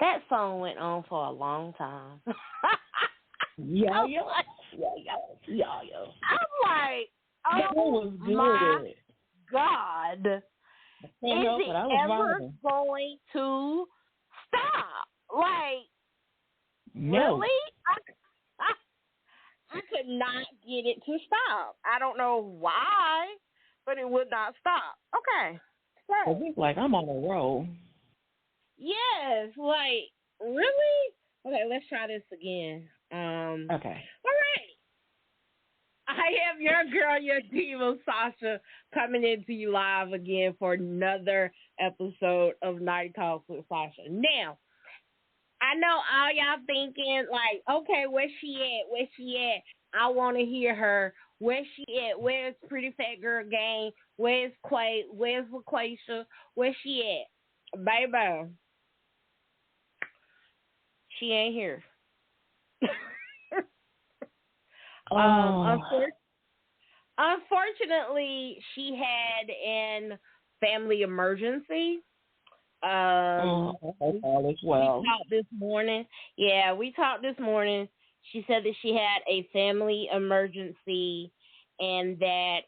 That song went on for a long time. Yo, yo, yo, yo, yo. I'm like, That oh was my good. God. Is it ever going to stop? Like, no. really? I could not get it to stop. I don't know why, but it would not stop. Okay. So it's like I'm on a roll. Yes, like, really? Okay, let's try this again. Okay. All right. I am your girl, your diva, Sasha, coming into you live again for another episode of Night Talks with Sasha. Now, I know all y'all thinking, like, okay, where's she at? Where's she at? I want to hear her. Where's she at? Where's Pretty Fat Girl Gang? Where's Quay? Where's LaQuasia? Where's she at? Baby, she ain't here. Unfortunately, she had an family emergency. All is well. We talked this morning. Yeah, we talked this morning. She said that she had a family emergency and that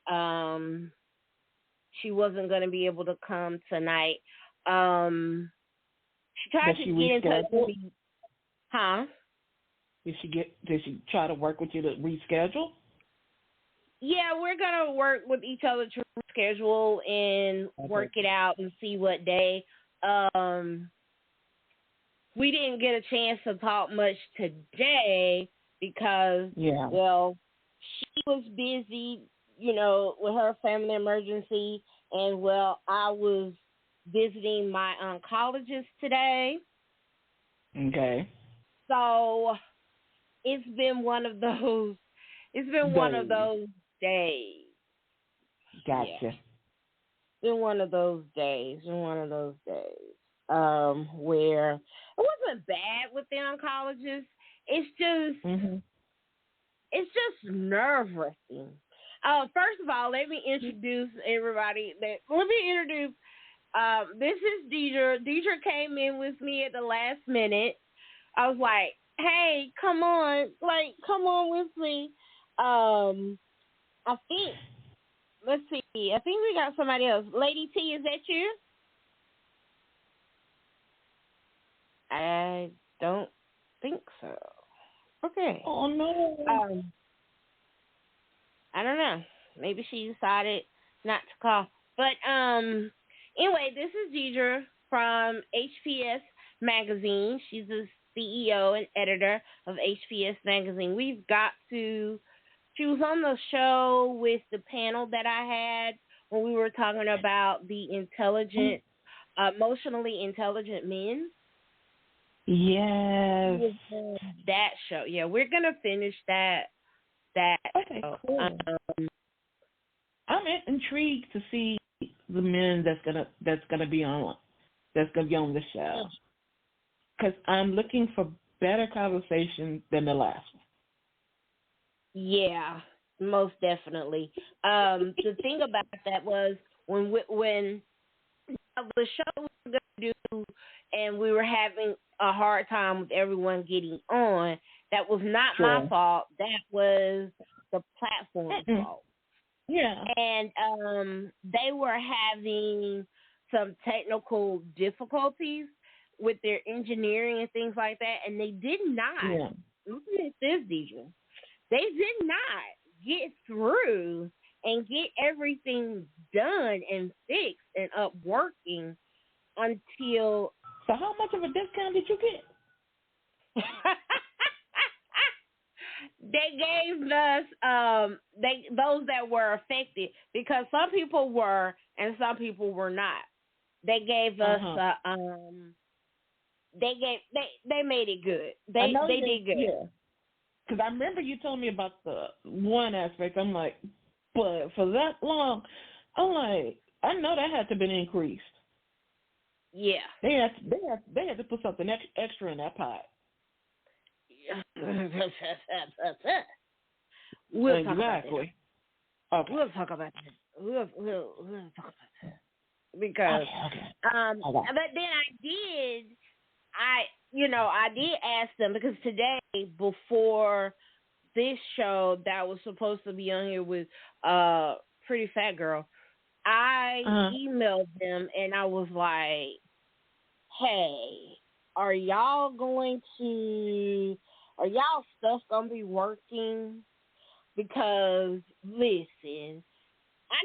she wasn't going to be able to come tonight. She tried to get in touch with me. Huh? Did she try to work with you to reschedule? Yeah, we're gonna work with each other to reschedule and work it out and see what day. We didn't get a chance to talk much today because, well, she was busy, you know, with her family emergency, and well, I was visiting my oncologist today. Okay. So it's been one of those. It's been one of those days. Gotcha. Yeah. It's been one of those days. Where it wasn't bad with the oncologist. It's just, it's just nerve-wracking. First of all, let me introduce everybody. This is Deidre. Deidre came in with me at the last minute. I was like, hey, come on with me. I think, let's see. I think we got somebody else. Lady T, is that you? I don't think so. Okay. Oh, no. I don't know. Maybe she decided not to call. But anyway, this is Deidre from HPS Magazine. She's the CEO and editor of HPS Magazine. She was on the show with the panel that I had when we were talking about the emotionally intelligent men. Yes. That show. Yeah, we're going to finish that okay, show. Cool. I'm intrigued to see the men that's gonna be on the show, because I'm looking for better conversation than the last one. Yeah, most definitely. The thing about that was when the show was going to do, and we were having a hard time with everyone getting on, that was not my fault. That was the platform's fault. Yeah. And they were having some technical difficulties with their engineering and things like that, and they did not. Yeah. Listen at this, Deidre. They did not get through and get everything done and fixed and up working until. So how much of a discount did you get? They gave us those that were affected, because some people were and some people were not. They gave us they made it good. They did good. Yeah. Because I remember you told me about the one aspect. I'm like, but for that long, I'm like, I know that had to been increased. Yeah. They had to put something extra in that pot. We'll talk about that. Okay. We'll talk about that. We'll talk about that. Because, but then I did ask them because today, before this show that was supposed to be on here with Pretty Fat Girl, I emailed them and I was like, hey, are y'all stuff gonna be working? Because listen, I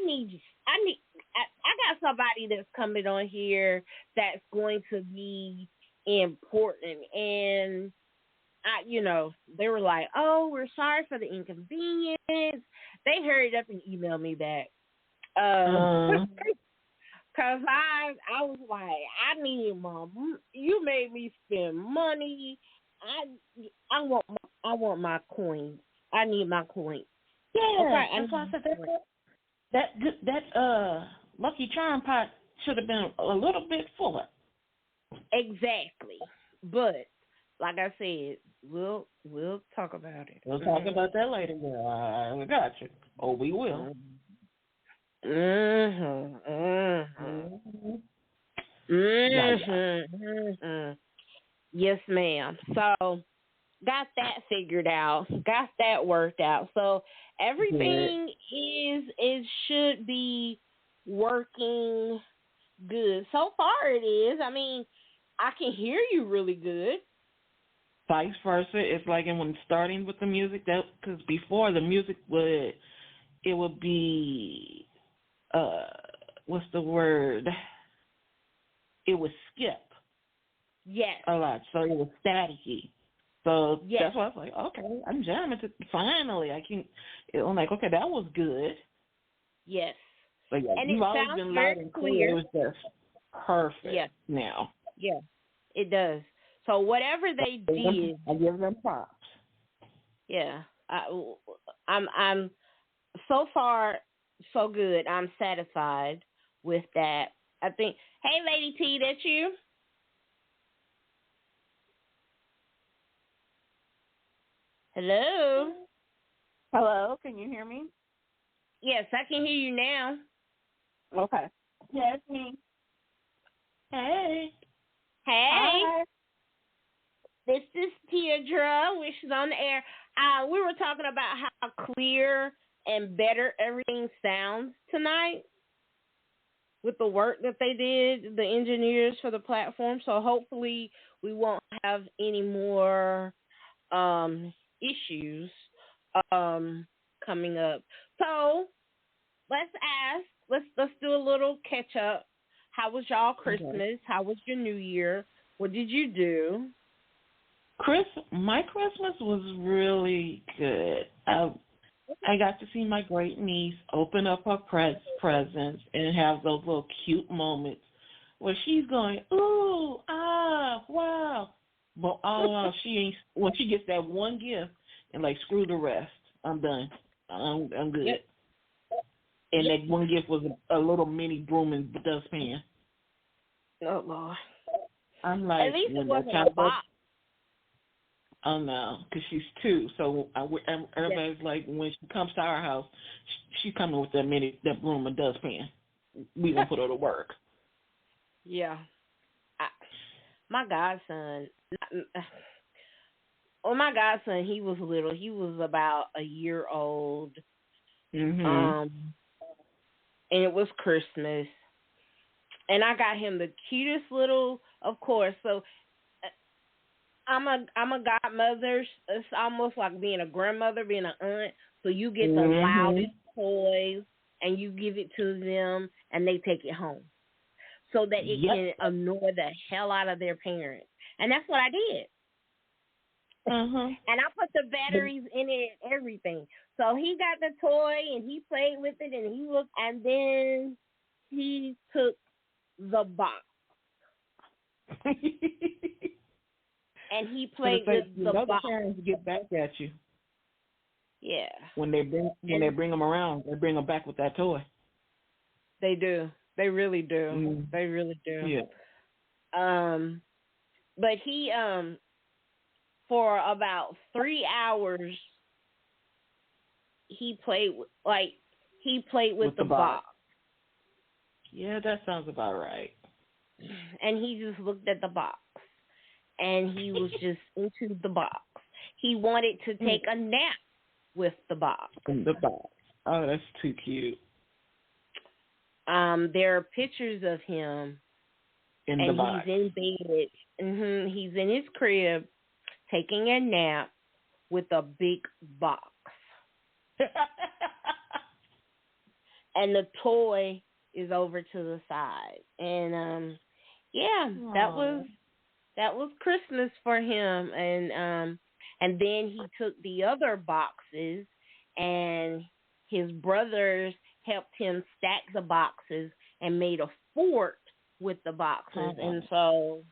got somebody that's coming on here that's going to be important, and they were like, oh, we're sorry for the inconvenience. They hurried up and emailed me back. Cause I was like, I need you made me spend money. I want my coins. I need my coins. Yeah, okay, that's why I said that Lucky Charm pot should have been a little bit fuller. Exactly, but like I said, we'll talk about it. We'll talk about that later. Girl. I got you. Oh, we will. Yes, ma'am. So got that figured out. Got that worked out. So everything should be working good. So far it is. I mean, I can hear you really good. Vice versa. It's like when starting with the music, because before the music would be what's the word? It would skip. Yes. A lot. So it was staticky. So yes. That's why I was like, okay, I'm jamming to finally. I'm like, okay, that was good. Yes. But yeah, and you've it always sounds been very loud and clear. It was just perfect. Yes. Now. Yeah, it does. So whatever they did, I give them props. Yeah, I'm so far so good. I'm satisfied with that. I think. Hey, Lady T, that's you. Hello. Hello, can you hear me? Yes, I can hear you now. Okay. Yeah, it's me. Hey. Hey. Hi. This is Deidre, which is on the air. We were talking about how clear and better everything sounds tonight with the work that they did, the engineers for the platform. So hopefully we won't have any more issues coming up. So let's do a little catch up. How was y'all Christmas? Okay. How was your New Year? What did you do? My Christmas was really good. I got to see my great niece open up her presents and have those little cute moments where she's going, ooh, ah, wow. But all she ain't, when she gets that one gift and like, screw the rest. I'm done. I'm good. Yep. And that one gift was a little mini broom and dustpan. Oh, Lord. I'm like, at least it wasn't a box. Oh, no, because she's 2. So everybody's like, when she comes to our house, she's coming with that broom and dustpan. We gonna put her to work. Yeah. My godson, my godson, he was little. He was about a year old. Mm-hmm. And it was Christmas. And I got him the cutest little, of course. So I'm a godmother. It's almost like being a grandmother, being an aunt. So you get the loudest toys and you give it to them and they take it home so that it can annoy the hell out of their parents. And that's what I did. And I put the batteries in it and everything. So he got the toy and he played with it and he looked, and then he took the box. And he played with the box. Parents get back at you. Yeah. When they bring them around, they bring them back with that toy. They do. They really do. They really do. Yeah. But he for about 3 hours he played with the box. Yeah, that sounds about right. And he just looked at the box. and he was just into the box. He wanted to take a nap with the box. In the box. Oh, that's too cute. There are pictures of him, in the box. He's in bed. He's in his crib taking a nap with a big box. And the toy is over to the side. And that was Christmas for him. And then he took the other boxes, and his brothers helped him stack the boxes and made a fort with the boxes. And so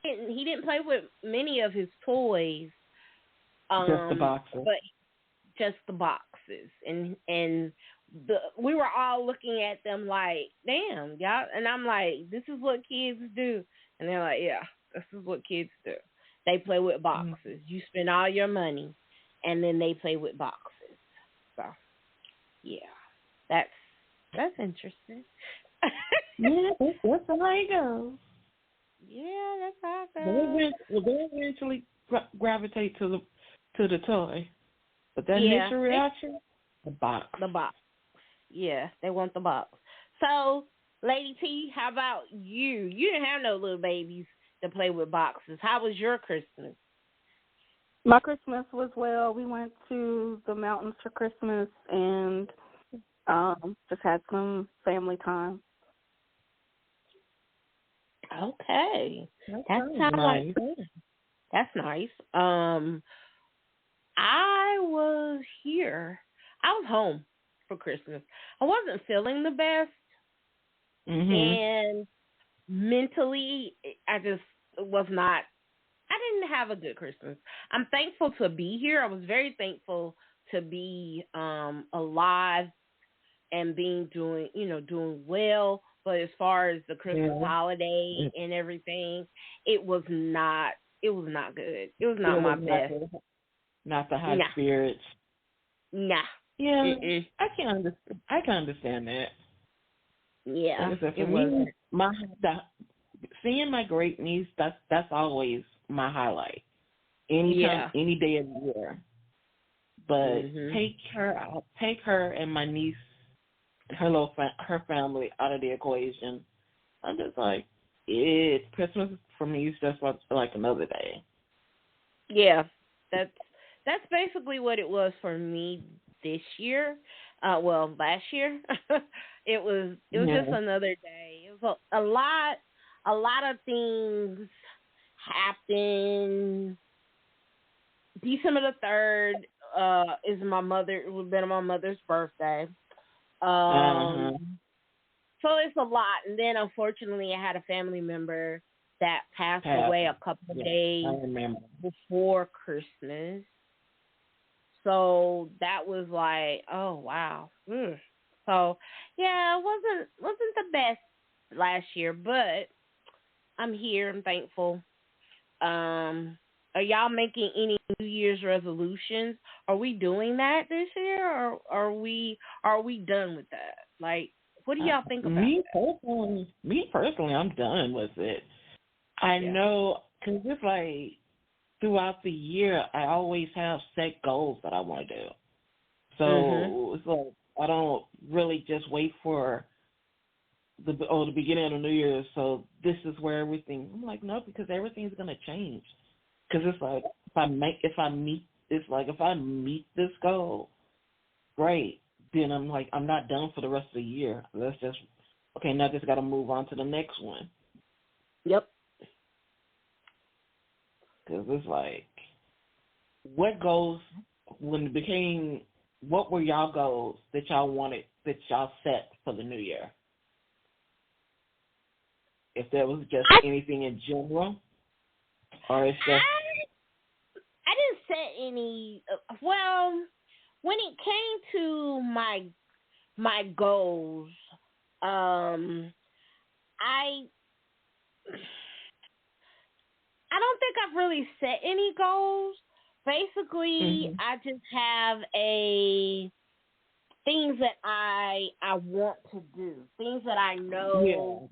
he didn't play with many of his toys. Just the boxes. But just the boxes. And we were all looking at them like, damn, y'all. And I'm like, this is what kids do. And they're like, yeah, this is what kids do. They play with boxes. You spend all your money, and then they play with boxes. So, yeah, that's interesting. Yeah, that's how it goes. Yeah, that's how it goes. They eventually gravitate to the toy, but that initial reaction, the box. The box. Yeah, they want the box. So, Lady T, how about you? You didn't have no little babies to play with boxes. How was your Christmas? My Christmas was well. We went to the mountains for Christmas and just had some family time. Okay. That sounds nice. That's nice. I was here. I was home for Christmas. I wasn't feeling the best. And mentally, I just was not. I didn't have a good Christmas. I'm thankful to be here. I was very thankful to be alive and doing well. But as far as the Christmas holiday and everything, it was not good. It was not my best. Not the high spirits. Nah. Yeah. I can understand that. Yeah. Like I said, for me, seeing my great niece, that's always my highlight. Anytime, any day of the year. But I'll take her and my niece, her family out of the equation. I'm just like, Christmas for me is just like another day. Yeah, that's basically what it was for me this year. Last year, it was just another day. It was a lot of things happened. December the 3rd would have been my mother's birthday. So it's a lot. And then unfortunately I had a family member that passed away a couple of days before Christmas. So that was like, oh wow. So yeah, it wasn't the best last year, but I'm here. I'm thankful. Are y'all making any New Year's resolutions? Are we doing that this year, or are we done with that? Like, what do y'all think about that? Me personally, I'm done with it. I know, because it's like throughout the year, I always have set goals that I want to do. So it's like I don't really just wait for the beginning of the New Year. So this is where everything. I'm like, no, because everything's gonna change. Because it's like if I meet this goal, great. Then I'm like, I'm not done for the rest of the year. Let's just now just got to move on to the next one. Yep. Because it's like, what goals what were y'all goals that y'all set for the new year? If there was just anything in general, or it's just. I didn't set any. Well, when it came to my goals, I don't think I've really set any goals. Basically, I just have things that I want to do, things that I know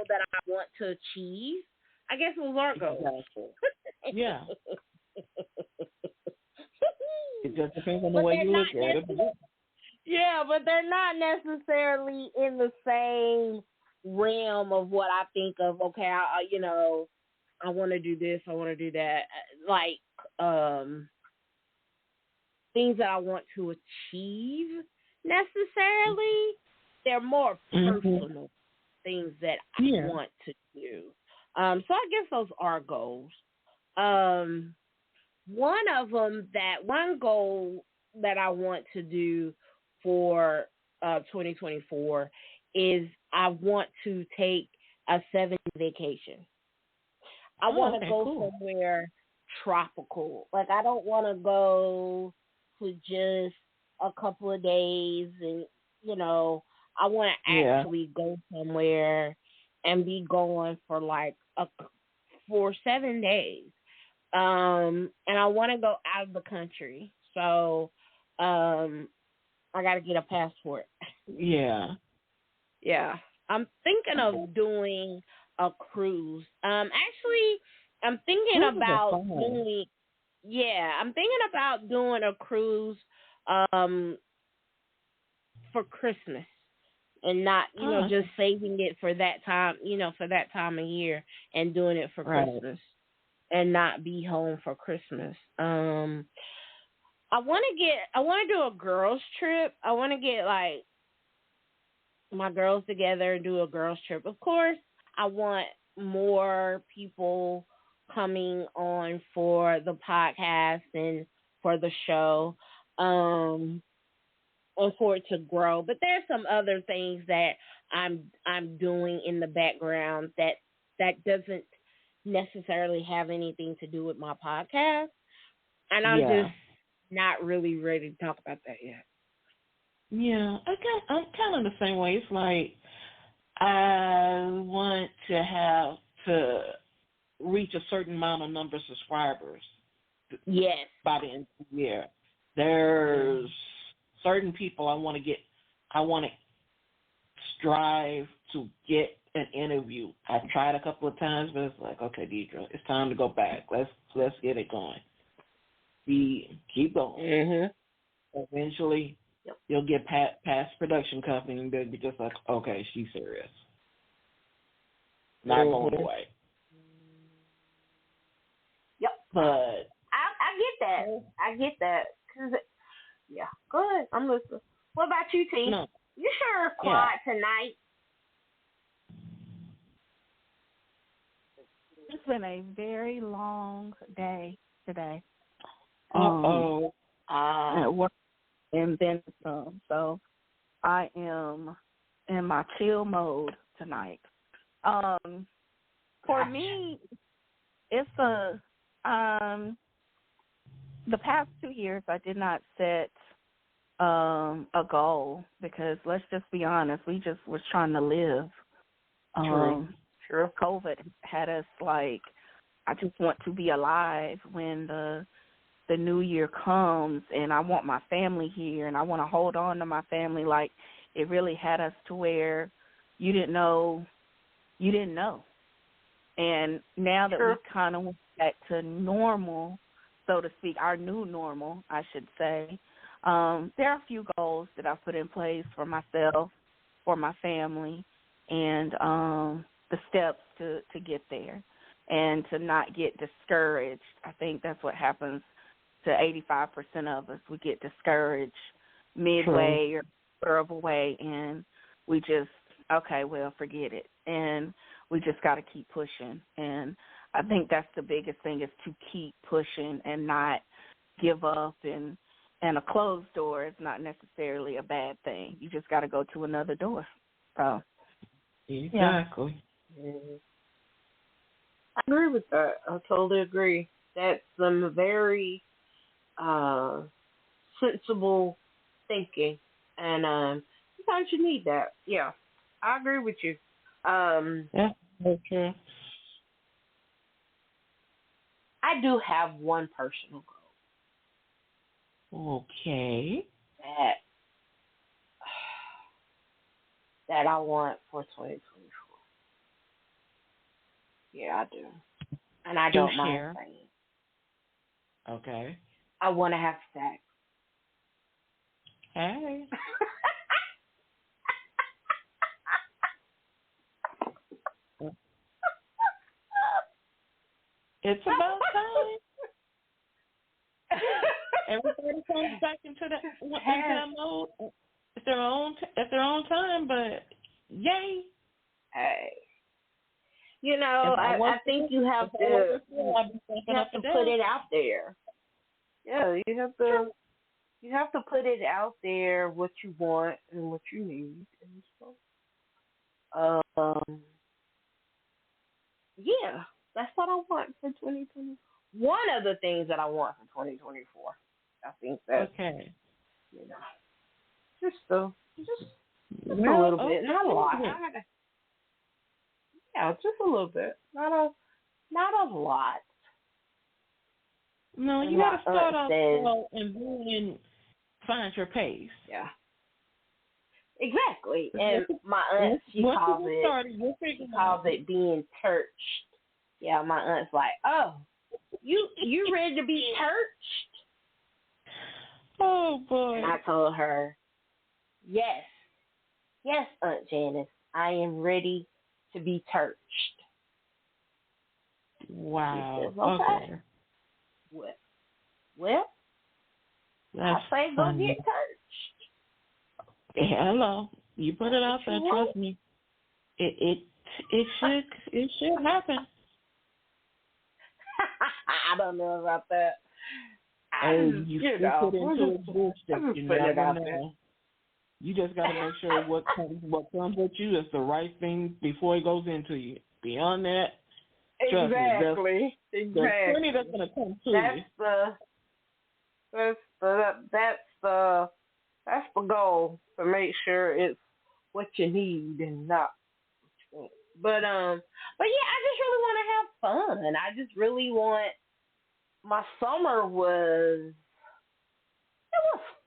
that I want to achieve. I guess those are goals. Exactly. Yeah. It just depends on the way you look at it. Yeah, but they're not necessarily in the same realm of what I think of. Okay, I want to do this, I want to do that. Like things that I want to achieve necessarily. They're more personal things that I want to do. So I guess those are goals. One goal that I want to do for 2024 is I want to take a 7 vacation. I want to go somewhere tropical. Like, I don't want to go to just a couple of days and, I want to actually go somewhere and be going for for 7 days. And I want to go out of the country. So, I got to get a passport. Yeah. Yeah. I'm thinking of doing a cruise. Actually, I'm thinking about doing a cruise for Christmas and not, just saving it for that time, for that time of year and doing it for Christmas and not be home for Christmas. I want to do a girls trip. I want to get my girls together and do a girls trip. Of course, I want more people coming on for the podcast and for the show, and for it to grow. But there's some other things that I'm doing in the background that doesn't necessarily have anything to do with my podcast, and I'm just not really ready to talk about that yet. Yeah, I'm kind of the same way. It's like I want to have to reach a certain amount of number of subscribers. Yes. By the end of the year, there's certain people I want to strive to get an interview. I've tried a couple of times, but it's like, okay, Deidre, it's time to go back. Let's get it going. Keep going. Mm-hmm. Eventually, you'll get past production company and they'll be just like, okay, she's serious. Not going away. Yep. But I get that. Yeah. Go ahead. I'm listening. What about you, T? No. You sure are quiet tonight? It's been a very long day today. At work and then some. So I am in my chill mode tonight. For me, it's the past 2 years I did not set a goal because let's just be honest, we just was trying to live. True. COVID had us like, I just want to be alive when the new year comes, and I want my family here, and I want to hold on to my family. Like, it really had us to where you didn't know. And now that we kind of went back to normal, so to speak, our new normal, I should say, there are a few goals that I've put in place for myself, for my family, and the steps to get there and to not get discouraged. I think that's what happens to 85% of us. We get discouraged midway or further away, and we just, okay, well, forget it. And we just got to keep pushing. And I think that's the biggest thing is to keep pushing and not give up. And a closed door is not necessarily a bad thing. You just got to go to another door. So, exactly. Yeah. I agree with that. I totally agree. That's some very sensible thinking, and sometimes you need that. Yeah, I agree with you. Okay. I do have one personal goal. Okay. That I want for 2024. Yeah, I do. And I Do don't mind share. saying. Okay. I want to have sex. Hey. It's about time. Everybody comes back into that mode at their own time, but yay. Hey. You know, I think you have to put it out there. Yeah, you have to put it out there what you want and what you need and stuff. Yeah, that's what I want for 2020. One of the things that I want for 2024. I think that you know, just a little bit, not a lot. Just a little bit, not a lot. No, you got to start off slow and then find your pace. Yeah. Exactly. And my aunt, she calls it being churched. Yeah, my aunt's like, oh, you ready to be churched? Oh, boy. And I told her, yes, Aunt Janice, I am ready to be churched. Wow. She says, okay. Well, I say go get churched. Hello. You put it out there, trust me. It should happen. I don't know about that. You put into existence. You never know. You just got to make sure what comes at you is the right thing before it goes into you. Beyond that, trust me, there's plenty that's going to come to you. That's the goal, to make sure it's what you need and not what you want. But yeah, I just really want to have fun. I just really want. My summer was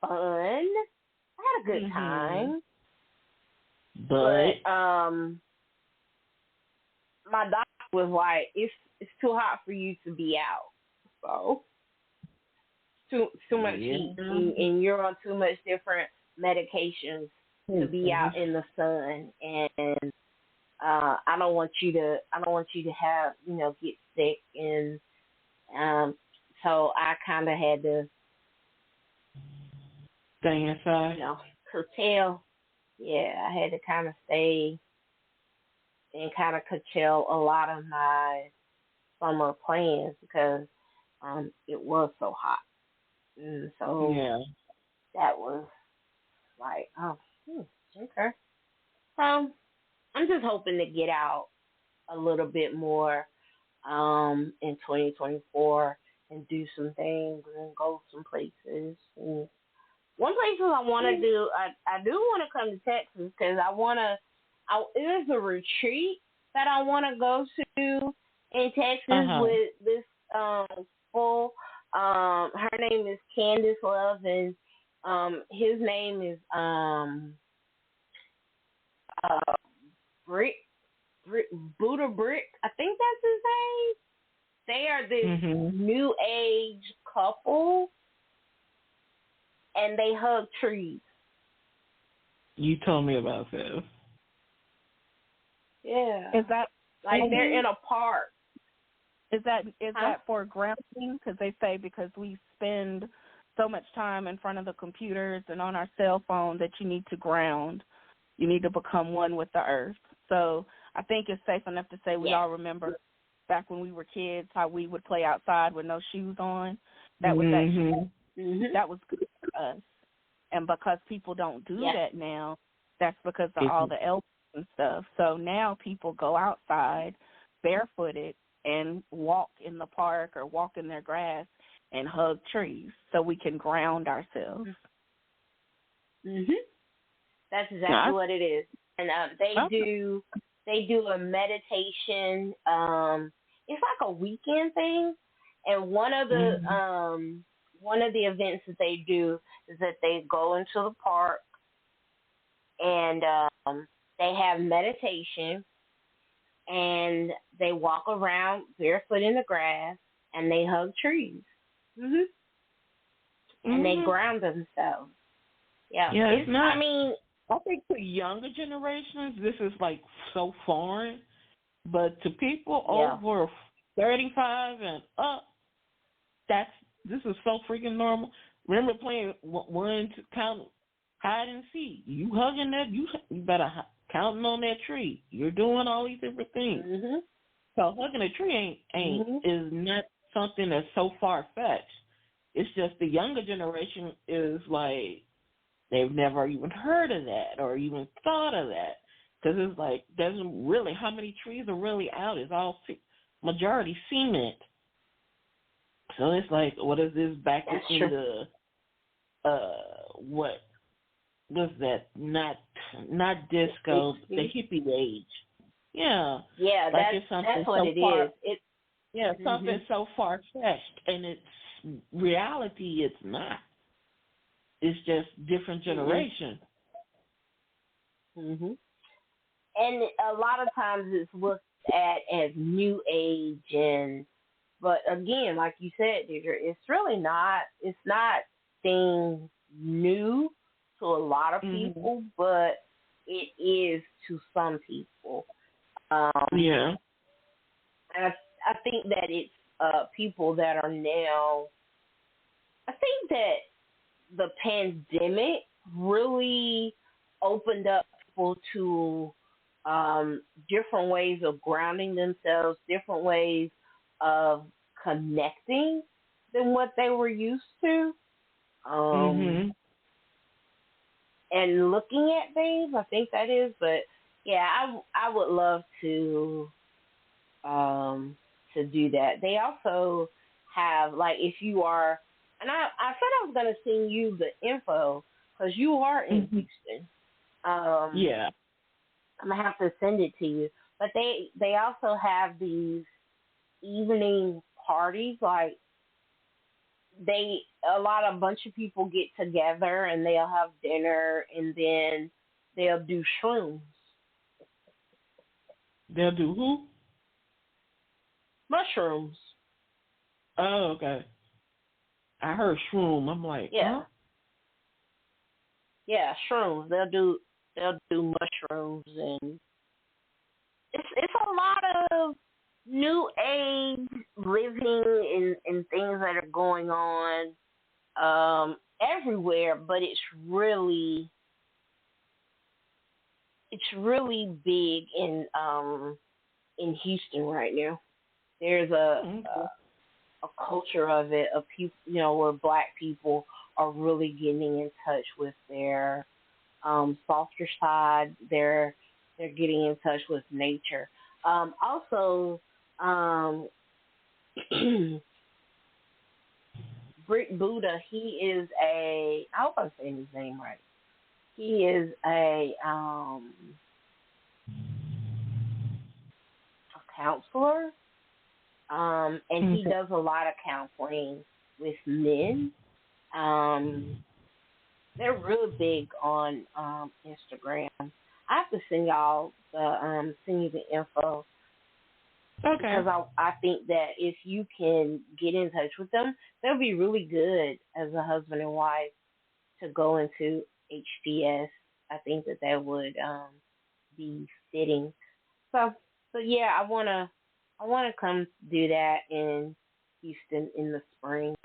fun. I had a good time. But my doctor was like, it's too hot for you to be out. So too much heat, and you're on too much different medications to be out in the sun, and I don't want you to have get sick, and so I kind of had to stay inside. Curtail. Yeah, I had to kind of stay and kind of curtail a lot of my summer plans because it was so hot. And so that was like, okay. I'm just hoping to get out a little bit more in 2024 and do some things and go some places. And one place I want to do, I do want to come to Texas because there's a retreat that I want to go to in Texas with this full. Her name is Candace Love, and his name is Buddha Brick. I think that's his name. They are this new age couple, and they hug trees. You told me about this. Yeah. Is that like they're in a park? Is that for grounding? Because they say because we spend so much time in front of the computers and on our cell phone that you need to ground. You need to become one with the earth. So I think it's safe enough to say we all remember back when we were kids how we would play outside with no shoes on. That was that was good for us. And because people don't do that now, that's because of all the elbows and stuff. So now people go outside barefooted and walk in the park or walk in their grass and hug trees so we can ground ourselves. That's exactly what it is. And they do a meditation. It's like a weekend thing. And one of the events that they do is that they go into the park and they have meditation, and they walk around barefoot in the grass, and they hug trees. Mhm. And they ground themselves. Yeah. Yeah, it's not. I mean, I think to younger generations, this is like so foreign, but to people over 35 and up, this is so freaking normal. Remember playing one to count hide and seek. You hugging that, you better counting on that tree. You're doing all these different things. Mhm. So hugging a tree is not something that's so far fetched. It's just the younger generation is like they've never even heard of that or even thought of that because it's like there's really how many trees are really out? It's all majority cement. So it's like, what is this back in the what was that? Not disco, the hippie age. Yeah. Yeah, like that's what it is. Something so far fetched, and it's reality. It's not. It's just different generation. Mhm. And a lot of times it's looked at as new age, but again, like you said, Deidre, it's really not. It's not thing new to a lot of people, but it is to some people. Yeah. I think that it's people that are now. I think that the pandemic really opened up people to different ways of grounding themselves, different ways of connecting than what they were used to. And looking at things, I think that is. But yeah, I would love to do that. They also have, like, if you are, and I said I was going to send you the info because you are in Houston. Yeah. I'm going to have to send it to you. But they also have these evening parties, like a bunch of people get together and they'll have dinner and then they'll do shrooms. They'll do who? Mushrooms. Oh, okay. I heard shroom. I'm like, yeah. Huh? Yeah, shrooms. They'll do mushrooms, and it's a lot of new age living and things that are going on everywhere, but it's really big in Houston right now. There's a culture of it, of people, where Black people are really getting in touch with their softer side. They're getting in touch with nature. Also, Brick Buddha, he is I hope I'm saying his name right. He is a counselor, and he does a lot of counseling with men. They're really big on Instagram. I have to send you the info. Okay. Because I think that if you can get in touch with them, they'll be really good as a husband and wife to go into HDS. I think that would be fitting. So yeah, I wanna come do that in Houston in the spring.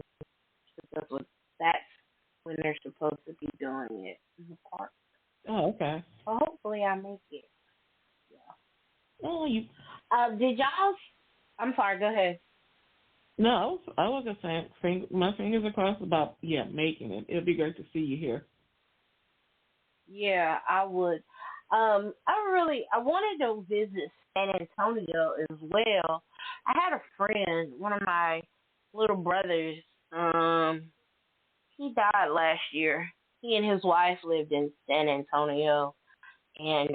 That's when they're supposed to be doing it in the park. Oh, okay. Well, hopefully I make it. Yeah. Oh, you. Did y'all? I'm sorry. Go ahead. No, I was just saying, my fingers are crossed about making it. It'll be great to see you here. Yeah, I would. I wanted to visit San Antonio as well. I had a friend, one of my little brothers. He died last year. He and his wife lived in San Antonio, and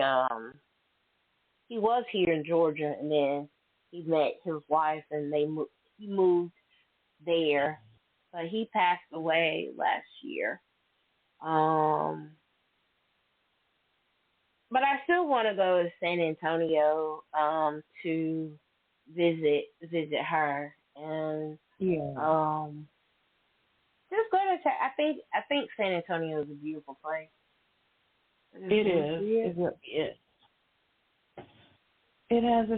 he was here in Georgia, and then he met his wife, and he moved there, but he passed away last year. but I still want to go to San Antonio to visit her and Yeah. just go to. I think San Antonio is a beautiful place. It is. It has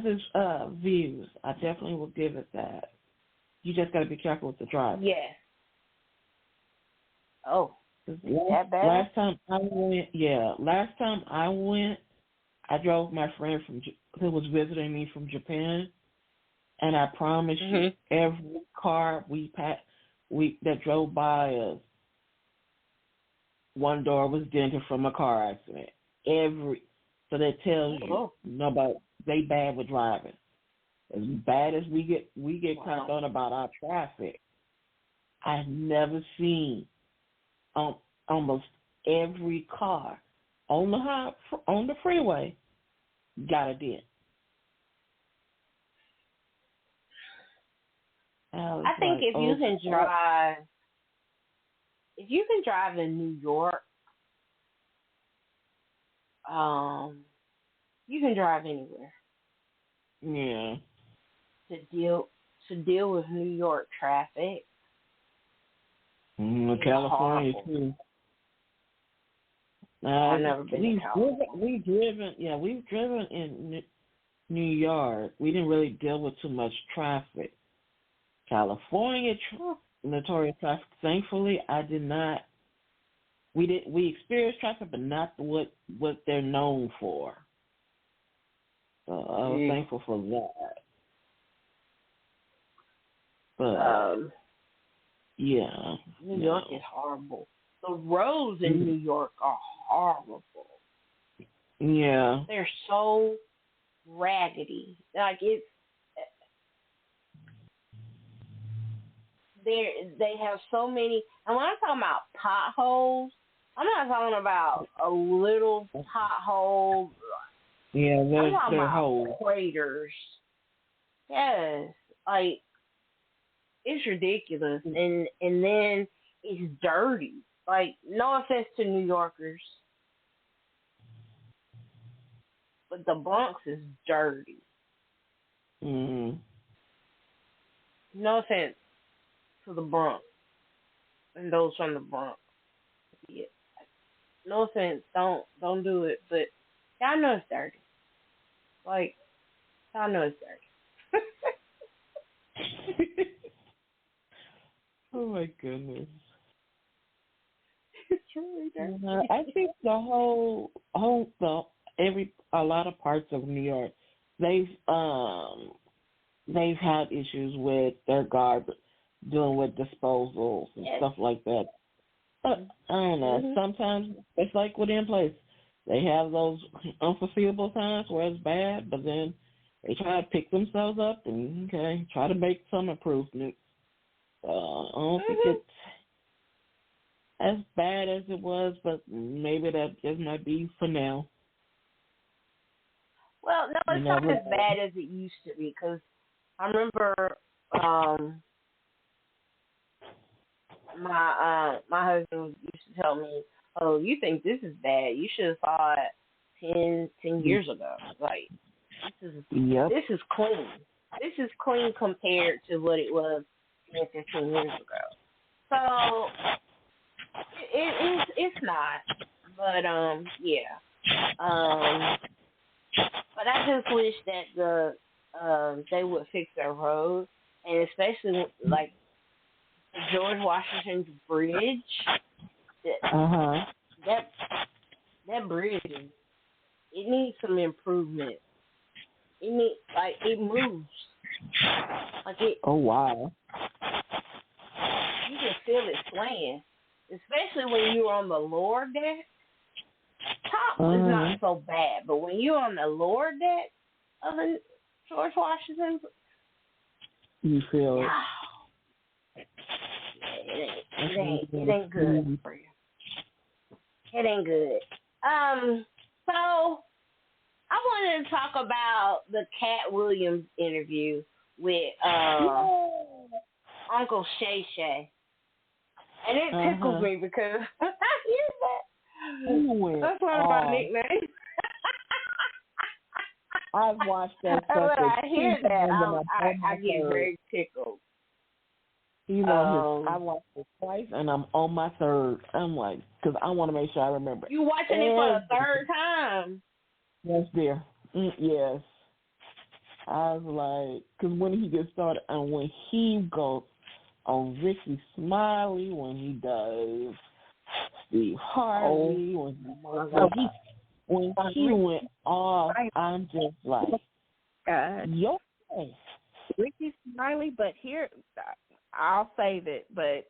its views. I definitely will give it that. You just got to be careful with the driving. Yes. Oh, that bad? Last time I went, I drove my friend who was visiting me from Japan, and I promise you, every car that drove by us, one door was dented from a car accident. So that tells you they bad with driving. As bad as we get cracked on about our traffic, I've never seen almost every car on the freeway got a dent. I think if you can drive in New York, you can drive anywhere. Yeah. To deal with New York traffic. California too. I've never been to California. We've driven in New York. We didn't really deal with too much traffic. California, notorious traffic. Thankfully, I did not. We experienced traffic, but not what they're known for. So I was thankful for that. But New York is horrible. The roads in New York are horrible. Yeah. They're so raggedy. Like they have so many. And when I'm talking about potholes, I'm not talking about a little pothole. Yeah, I'm talking about holes. craters. Yes, like it's ridiculous, and then it's dirty. Like, no offense to New Yorkers, but the Bronx is dirty. Mm-hmm. No offense to the Bronx and those from the Bronx. Yeah. No offense, don't do it, but y'all know it's dirty. Like, y'all know it's dirty. Oh my goodness. It's really dirty. I think a lot of parts of New York, they've had issues with their garbage, dealing with disposals and stuff like that. But I don't know. Sometimes it's like within place, they have those unforeseeable times where it's bad, but then they try to pick themselves up and try to make some improvements. I don't think it's as bad as it was, but maybe that just might be for now. Well, no, it's not as bad as it used to be, because I remember my husband used to tell me, "Oh, you think this is bad? You should have saw it 10 years ago. Like, this is clean. This is clean compared to what it was 10, 15 years ago." So it's not, but but I just wish that they would fix their roads, and especially like the George Washington Bridge. That bridge, it needs some improvement. It moves. Like it. Oh wow. You can feel it swaying, especially when you're on the lower deck. Top is not so bad, but when you're on the lower deck of the George Washington, you feel it ain't good for you. It ain't good. So I wanted to talk about the Katt Williams interview with Uncle Shay Shay. And it tickles me because I hear that. That's one of my nicknames. I've watched that stuff. When I hear that, I get very tickled. He's on his. I watched it twice, and I'm on my third. I'm like, because I want to make sure I remember. You watching it for the third time? Yes, dear. Yes. I was like, because when he gets started, and when he goes on Ricky Smiley, when he does Steve Harvey, when he went off, I'm just like, yo, Ricky Smiley. But here, I'll save it. But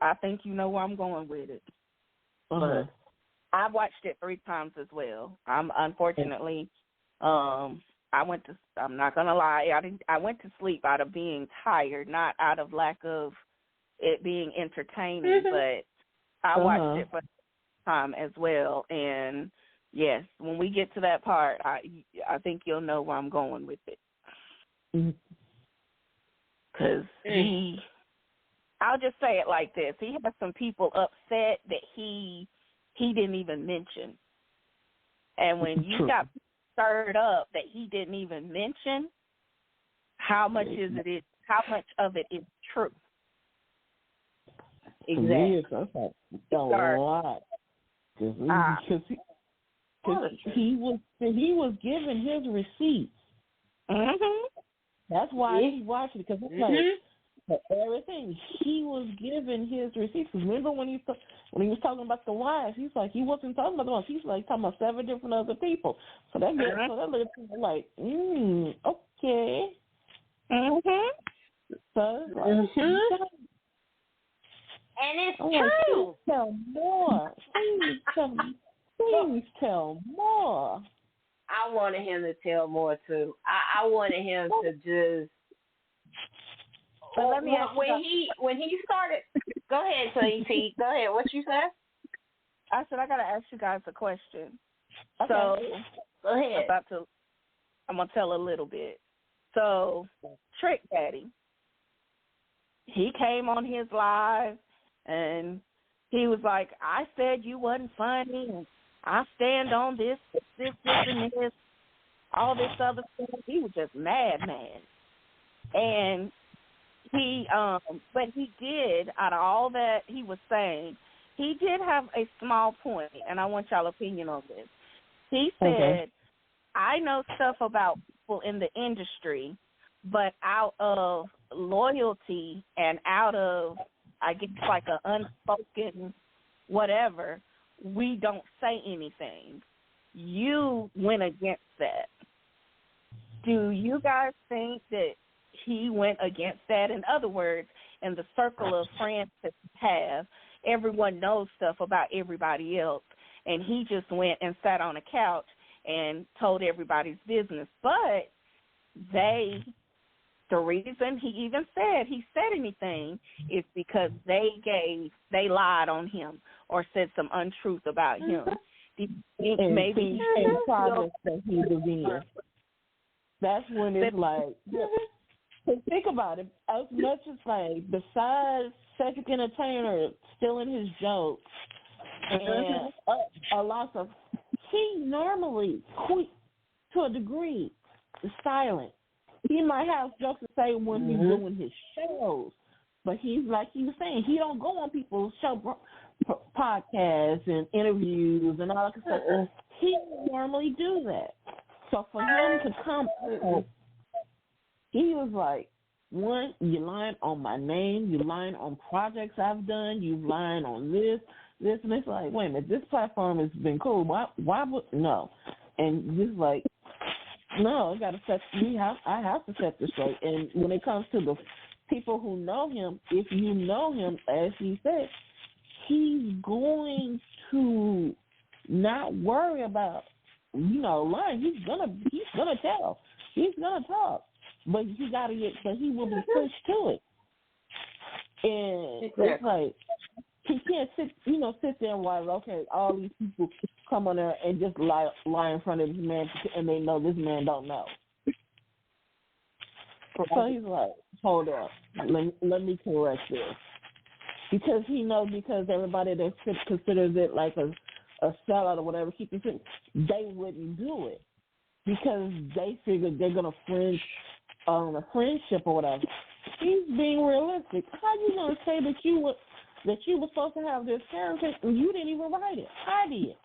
I think you know where I'm going with it. But I've watched it 3 times as well. I'm unfortunately, I'm not gonna lie. I went to sleep out of being tired, not out of lack of it being entertaining. But I watched it for the time as well. And yes, when we get to that part, I think you'll know where I'm going with it. Because I'll just say it like this: he had some people upset that he didn't even mention, and when you got stirred up that he didn't even mention, how much of it is true? Exactly. That's a lot. Because he was given his receipts. That's why he watched it, because it's like for everything he was given his receipts. Remember when he was talking about the wives, he's like, he wasn't talking about the wives. He's like talking about 7 different other people. So that little people like, okay. So and it's true. Tell more. Please tell more. I wanted him to tell more too. I wanted him to just. But let me ask when he started. Go ahead, T. Go ahead. What you said? I said I gotta ask you guys a question. Okay. So go ahead. I'm gonna tell a little bit. So Trick Daddy, he came on his live and he was like, I said you wasn't funny, and I stand on this, and this, all this other stuff. He was just mad. And he, but he did, out of all that he was saying, he did have a small point, and I want y'all opinion on this. He said, I know stuff about people in the industry, but out of loyalty and out of, I guess, like an unspoken whatever, we don't say anything. You went against that. Do you guys think that he went against that? In other words, in the circle of friends that we have, everyone knows stuff about everybody else, and he just went and sat on a couch and told everybody's business. But the reason he said anything is because they lied on him or said some untruth about him. Do you think maybe in projects that he was in? That's when it's like, think about it. As much as like, besides Cedric Entertainer stealing his jokes and a lot of, he normally, to a degree, is silent. He might have jokes to say when he's doing his shows, but he's like he was saying, he don't go on people's show podcasts and interviews and all that stuff. He normally do that. So for him to come out, he was like, one, you lying on my name, you lying on projects I've done, you lying on this, and it's like, wait a minute, this platform has been cool. Why would no? And just like, no, I have to set this straight. And when it comes to the people who know him, if you know him, as he said, he's going to not worry about, lying. He's gonna tell. He's gonna talk. But he will be pushed to it. And it's like, he can't sit there and watch, okay, all these people come on there and just lie in front of this man, and they know this man don't know. So he's like, hold up, let me correct this. Because he knows, because everybody that considers it like a sellout or whatever, keep it, they wouldn't do it because they figured they're gonna fringe on a friendship or whatever. He's being realistic. How you gonna say that you were supposed to have this character and you didn't even write it? I did.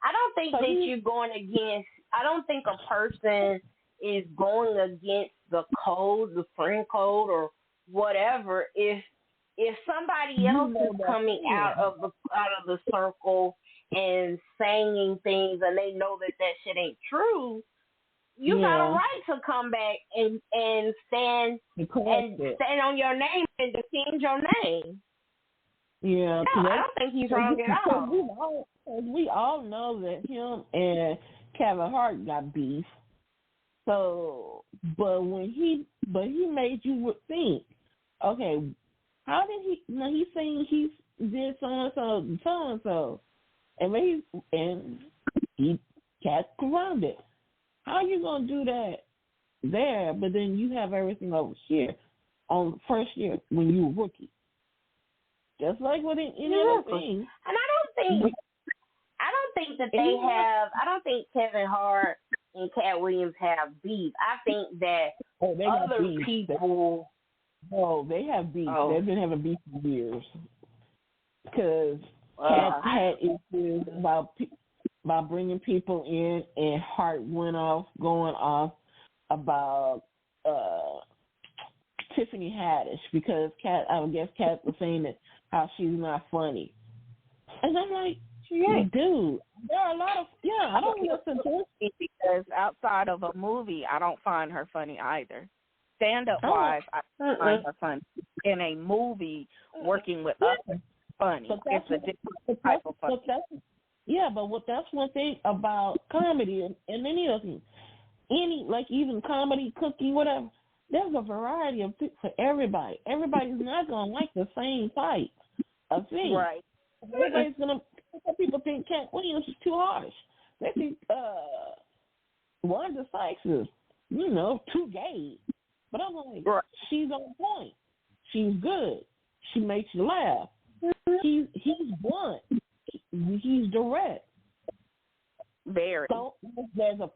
I don't think that you're going against. I don't think a person is going against the code, the friend code, or whatever. If somebody else is coming out of the circle and saying things, and they know that shit ain't true, you got a right to come back and stand on your name and defend your name. Yeah, no, I don't think he's wrong at all. We all know that him and Kevin Hart got beef. So, but he made you think, okay, how did he? Now he's saying he did so and so, and he Katt confirmed it. How you gonna do that there? But then you have everything over here on the first year when you were rookie. Just like with any other thing. And I don't think that they have. I don't think Kevin Hart and Katt Williams have beef. I think that other people. They have beef. They've been having beef for years. Because Katt had issues about bringing people in, and Hart going off about Tiffany Haddish because Katt was saying that how she's not funny. And I'm like, dude, there are a lot of, I don't listen to it. Because outside of a movie, I don't find her funny either. Stand-up wise, I find her funny. In a movie, working with others, funny. It's a different type of funny. But that's one thing about comedy and any other thing. Like even comedy, cooking, whatever. There's a variety of things for everybody. Everybody's not going to like the same type of thing. Right. Everybody's going to, some people think Katt Williams is too harsh. They think Wanda Sykes is, too gay. But I'm like, she's on point. She's good. She makes you laugh. He's blunt. He's direct. Very. So there's a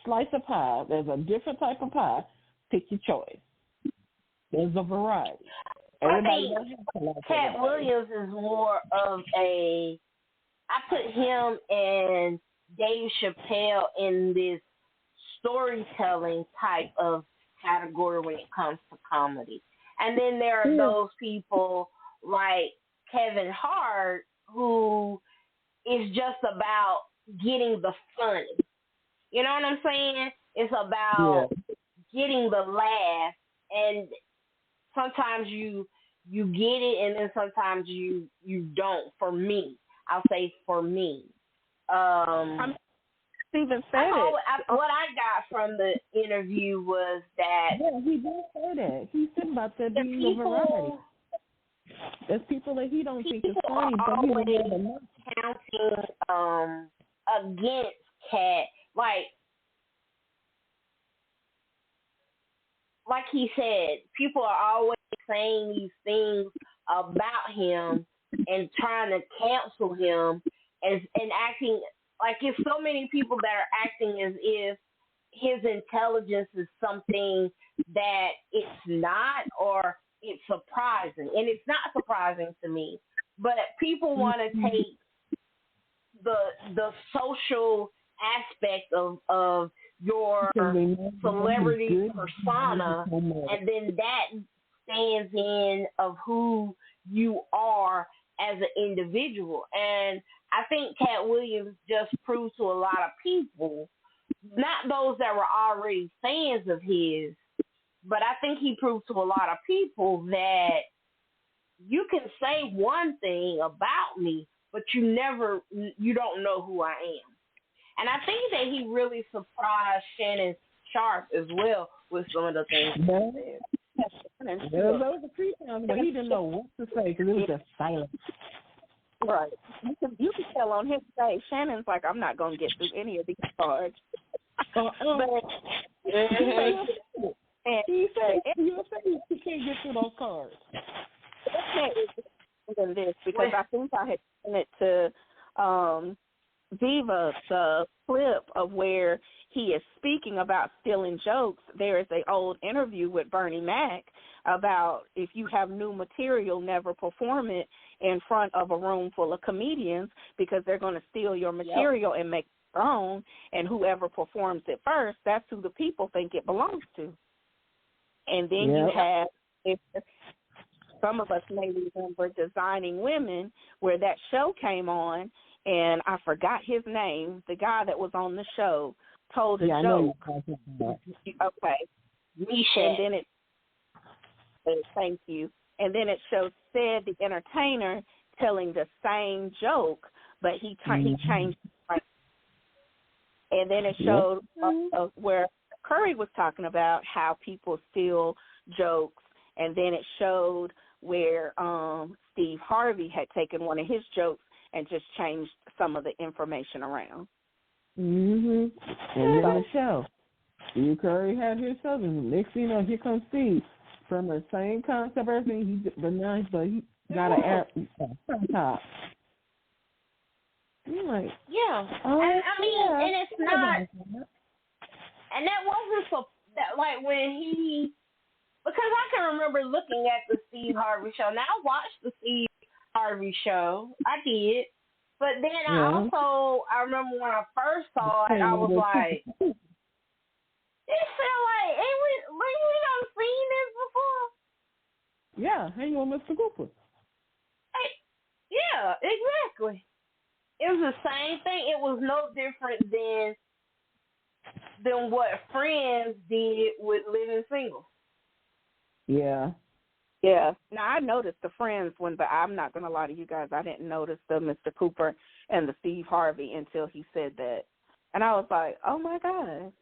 slice of pie. There's a different type of pie. Pick your choice. There's a variety. Everybody Katt Williams is more of a. I put him and Dave Chappelle in this storytelling type of category when it comes to comedy. And then there are those people like Kevin Hart who is just about getting the funny. You know what I'm saying? It's about getting the laugh, and sometimes you get it, and then sometimes you don't. For me, I'll say for me. Even said it. What I got from the interview was that he did say that. He said about that being a variety. There's people that he don't think is funny, but he was counting against Katt, like he said, people are always saying these things about him and trying to cancel him and acting like it's so many people that are acting as if his intelligence is something that it's not, or it's surprising. And it's not surprising to me. But people want to take the social aspect of your celebrity persona, and then that stands in of who you are as an individual. And I think Katt Williams just proved to a lot of people, not those that were already fans of his, but I think he proved to a lot of people that you can say one thing about me, but you don't know who I am. And I think that he really surprised Shannon Sharpe as well with some of the things he said. There was a few times where he didn't know what to say because it was just silent. Right. You can tell on his face, Shannon's like, I'm not going to get through any of these cards. But he said he can't get through those cards. Than this, because I think I had sent it to Diva the clip of where he is speaking about stealing jokes. There is an old interview with Bernie Mac about if you have new material, never perform it in front of a room full of comedians because they're going to steal your material and make it their own, and whoever performs it first, that's who the people think it belongs to. And then you have, if some of us may remember Designing Women, where that show came on, and I forgot his name, the guy that was on the show told a joke. Okay. Misha. And then it, thank you. And then it showed Sid, the entertainer, telling the same joke, but he changed it. And then it showed where Curry was talking about how people steal jokes, and then it showed where Steve Harvey had taken one of his jokes and just changed some of the information around. And then the show. Steve Curry had his show, and next thing you know, here comes Steve from the same concept, everything. But he got a top. I'm like, and it's not, and that wasn't so that like when he, because I can remember looking at the Steve Harvey show. Now I watched the Steve Harvey show, I did, but then I remember when I first saw it, I was like, it felt like, we done seen this before. Yeah, hang on, Mr. Cooper. Yeah, exactly. It was the same thing. It was no different than what Friends did with Living Single. Yeah. Yeah. Now, I noticed the Friends one, but I'm not going to lie to you guys. I didn't notice the Mr. Cooper and the Steve Harvey until he said that. And I was like, oh, my God.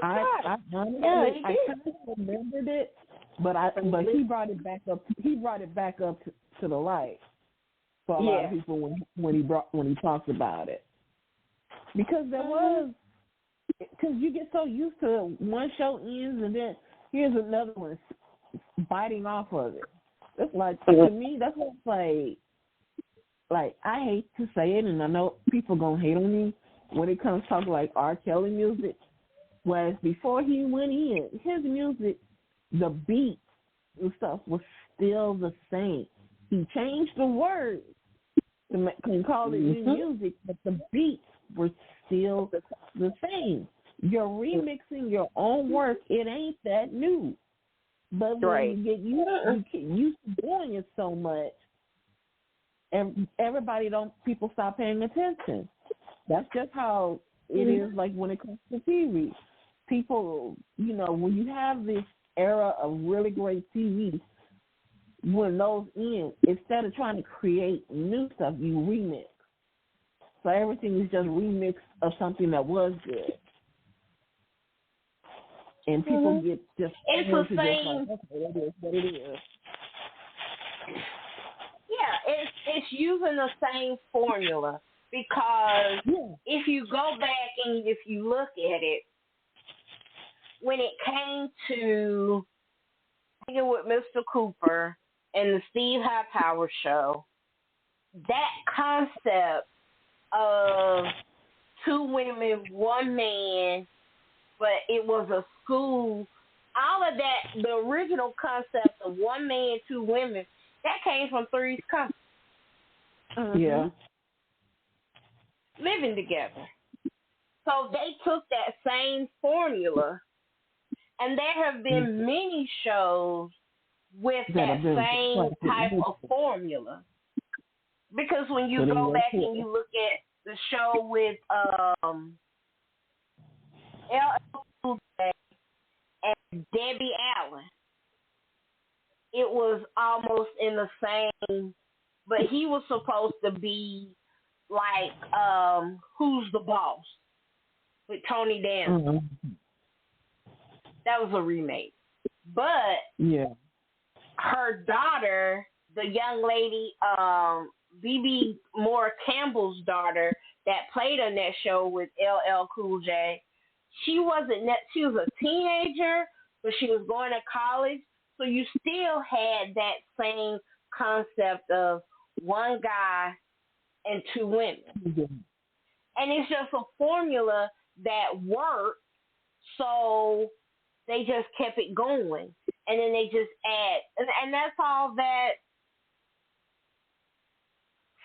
I kind of remembered it, but he brought it back up. He brought it back up to the light for a lot of people when he talks about it, because because you get so used to one show ends and then here's another one biting off of it. It's like, to me, that's what it's like I hate to say it, and I know people gonna hate on me when it comes to talking like R. Kelly music. Whereas before he went in, his music, the beats and stuff was still the same. He changed the words to call it new music, but the beats were still the same. You're remixing your own work. It ain't that new. But when you get used to doing it so much, and people stop paying attention. That's just how it is, like when it comes to TV. People, when you have this era of really great TV, when those end, instead of trying to create new stuff, you remix. So everything is just remix of something that was good. And people get just... It's the same... Like, okay, it is what it is. Yeah, it's using the same formula, because if you go back and if you look at it, when it came to hanging with Mr. Cooper and the Steve Hightower show, that concept of two women, one man, but it was a school, all of that, the original concept of one man, two women, that came from Three's Company. Yeah. Living together. So they took that same formula, and there have been many shows with that same type of formula. Because when you go back and you look at the show with LL Cool J and Debbie Allen, it was almost in the same, but he was supposed to be like Who's the Boss with Tony Danza. That was a remake. But her daughter, the young lady, B.B. Moore Campbell's daughter that played on that show with LL Cool J, she was a teenager, but she was going to college. So you still had that same concept of one guy and 2 women. Mm-hmm. And it's just a formula that worked, so they just kept it going. And then they just add, and that's all that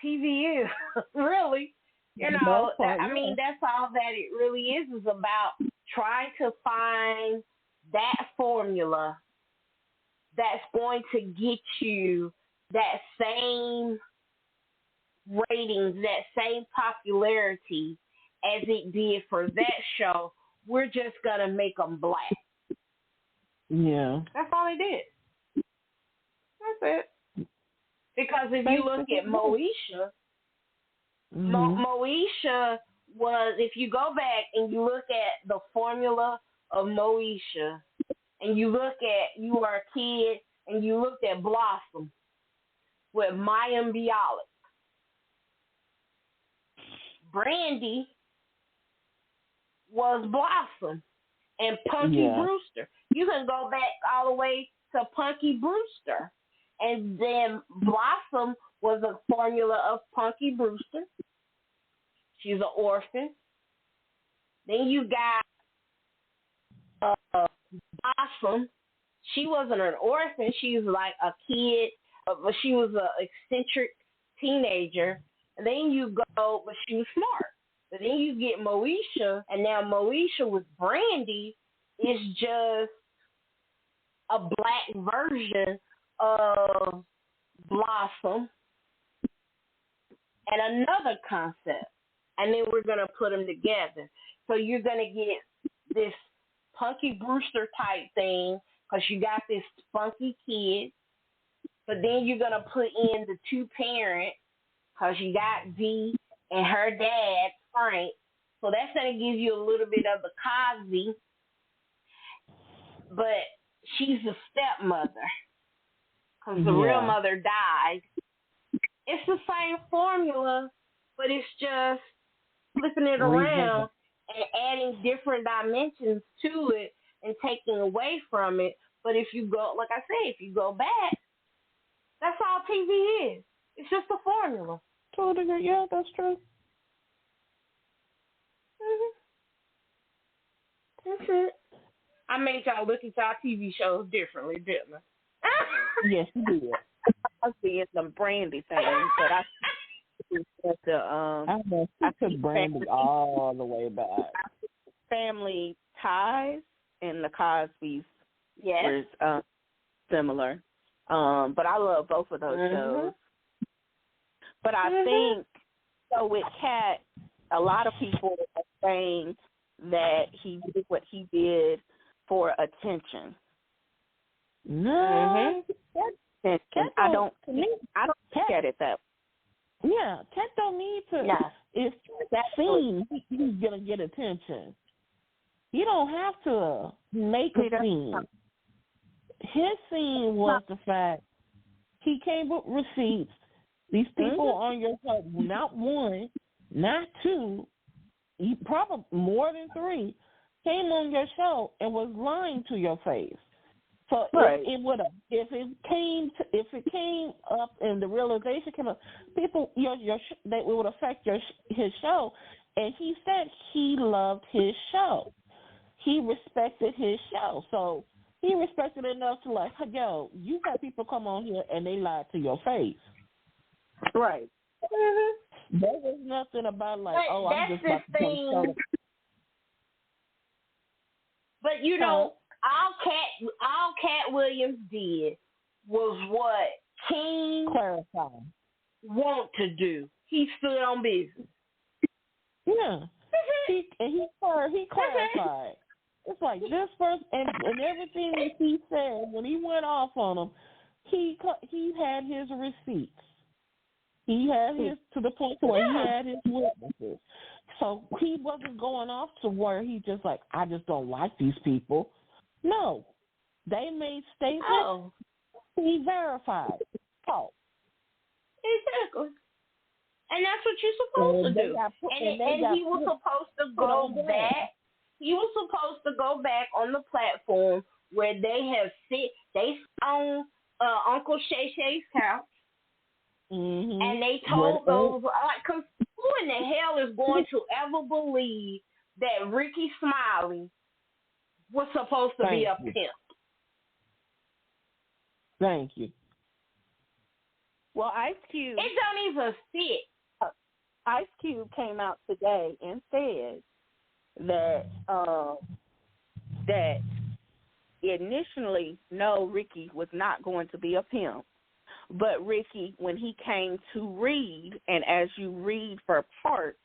TV is, really. You know, I mean, that's all that it really is about trying to find that formula that's going to get you that same ratings, that same popularity as it did for that show. We're just going to make them black. Yeah. That's all they did. That's it. Because if you look at Moesha, Moesha was, if you go back and you look at the formula of Moesha, and you look at, you were a kid, and you looked at Blossom with Mayim Bialik, Brandy was Blossom, and Punky Brewster. You can go back all the way to Punky Brewster. And then Blossom was a formula of Punky Brewster. She's an orphan. Then you got Blossom. She wasn't an orphan. She was like a kid. But she was an eccentric teenager. And then you go, but she was smart. But then you get Moesha, and now Moesha with Brandy is just a black version of Blossom and another concept. And then we're going to put them together. So you're going to get this Punky Brewster type thing because you got this funky kid. But then you're going to put in the 2 parents because you got V and her dad, Frank. So that's going to give you a little bit of the Cosby. But she's a stepmother because the real mother died. It's the same formula, but it's just flipping it around and adding different dimensions to it and taking away from it. But if you go, like I said, if you go back, that's all TV is. It's just a formula. Totally, yeah, that's true. That's it. I made y'all look at y'all TV shows differently, didn't I? Yes, you did. I was seeing some Brandy things, but I took Brandy all the way back. Family Ties and the Cosbys were similar. But I love both of those shows. But I think, so with Katt, a lot of people are saying that he did what he did for attention. No. I don't look at it that way. Yeah, Katt don't need to. Yeah. If that scene, he's going to get attention. You don't have to make a scene. His scene was the fact he came with receipts. These people on your show, not 1, not 2, probably more than 3, came on your show and was lying to your face. So if it came up and the realization came up, people that would affect his show. And he said he loved his show. He respected his show. So he respected it enough to like, yo, you had people come on here and they lied to your face. Right. There was nothing about like, but I'm just about to thing. But you know, all Katt Williams did was what King want to do. He stood on business. Yeah. he clarified. It's like this person and everything that he said when he went off on him, he had his receipts. He had his to the point where he had his witnesses. So he wasn't going off to where he just like, I just don't like these people. No. They made statements. He verified. Exactly. And that's what you're supposed to do. And he was supposed to go back. He was supposed to go back on the platform where they have they on Uncle Shay Shay's couch. And they told those, like, because who in the hell is going to ever believe that Ricky Smiley was supposed to be a pimp? Thank you. Well, Ice Cube. It don't even fit. Ice Cube came out today and said that that initially, no, Ricky was not going to be a pimp. But Ricky, when he came to read, and as you read for parts,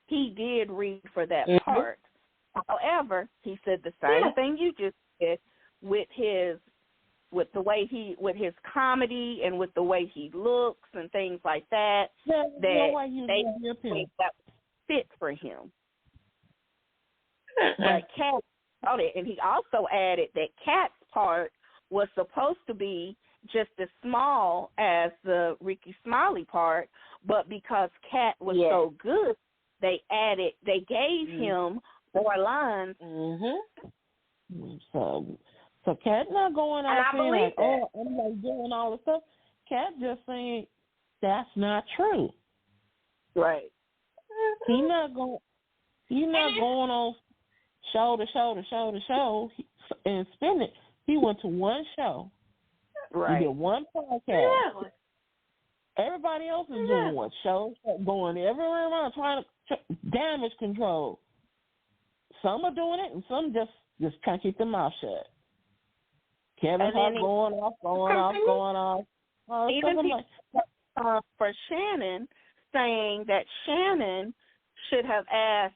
he did read for that part. However, he said the same thing you just said with his comedy and with the way he looks and things like that. That fit for him. But Katt thought it, and he also added that Katt's part was supposed to be just as small as the Ricky Smiley part, but because Katt was so good, they gave him more lines. So Katt not going out saying like, oh, I'm like doing all the stuff. Katt just saying that's not true. Right. He not going on show to show and spend it. He went to one show. Right. He did one podcast. Everybody else is doing one show, going everywhere around trying to damage control. Some are doing it, and some just trying to keep their mouth shut. Kevin Hart going off. Even people, for Shannon, saying that Shannon should have asked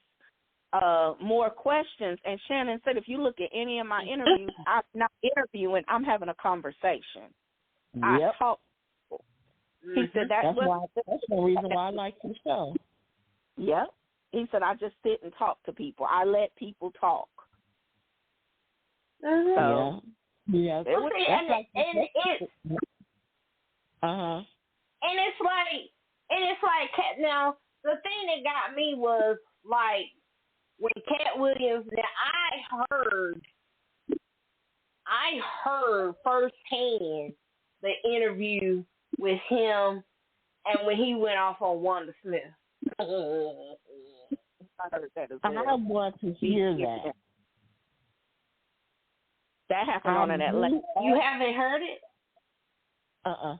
more questions. And Shannon said, if you look at any of my interviews, I'm not interviewing, I'm having a conversation. I talk. He said that's the reason why I like the show. Yep. He said I just sit and talk to people. I let people talk. So and it's like now the thing that got me was like when Katt Williams. Now I heard firsthand the interview with him, and when he went off on Wanda Smith. I heard that as well. I want to hear that. That happened on an Atlanta. You haven't heard it? Oh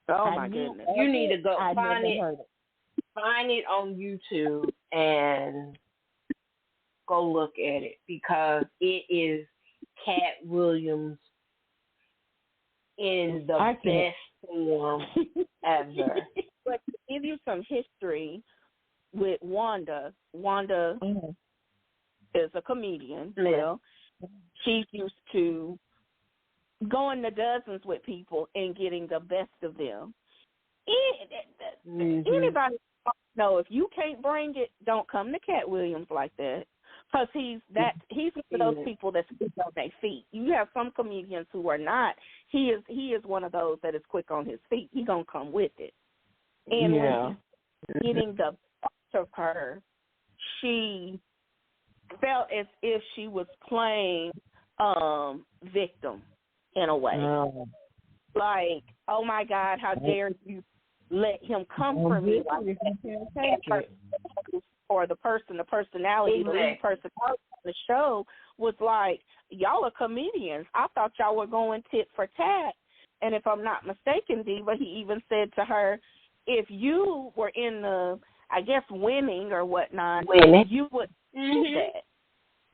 my goodness! You need to go find it. Find it on YouTube and go look at it because it is Katt Williams in the best form ever. But to give you some history with Wanda is a comedian. Well, she's used to going to dozens with people and getting the best of them. Anybody know if you can't bring it, don't come to Katt Williams like that. Because he's one of those people that's quick on their feet. You have some comedians who are not. He is one of those that is quick on his feet. He's gonna come with it. And when getting the best of her, she felt as if she was playing victim in a way. Like, oh my God, how dare you let him come for me like that? Or the personality, the lead personality on the show was like, y'all are comedians. I thought y'all were going tit for tat. And if I'm not mistaken, Diva, he even said to her, if you were in the, I guess, winning or whatnot, you would do that.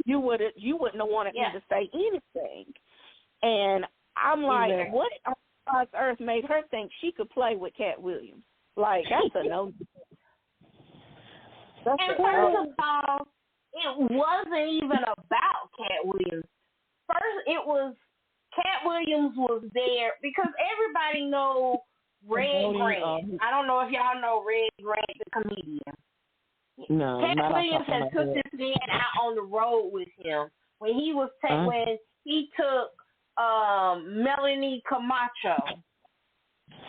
You wouldn't have wanted me to say anything. And I'm like, what on God's earth made her think she could play with Katt Williams? Like, that's a no. And first of all, it wasn't even about Katt Williams. First, it was Katt Williams was there because everybody knows Red Grant. I don't know if y'all know Red Grant, the comedian. No, Katt Williams had took this man out on the road with him when he was when he took Melanie Camacho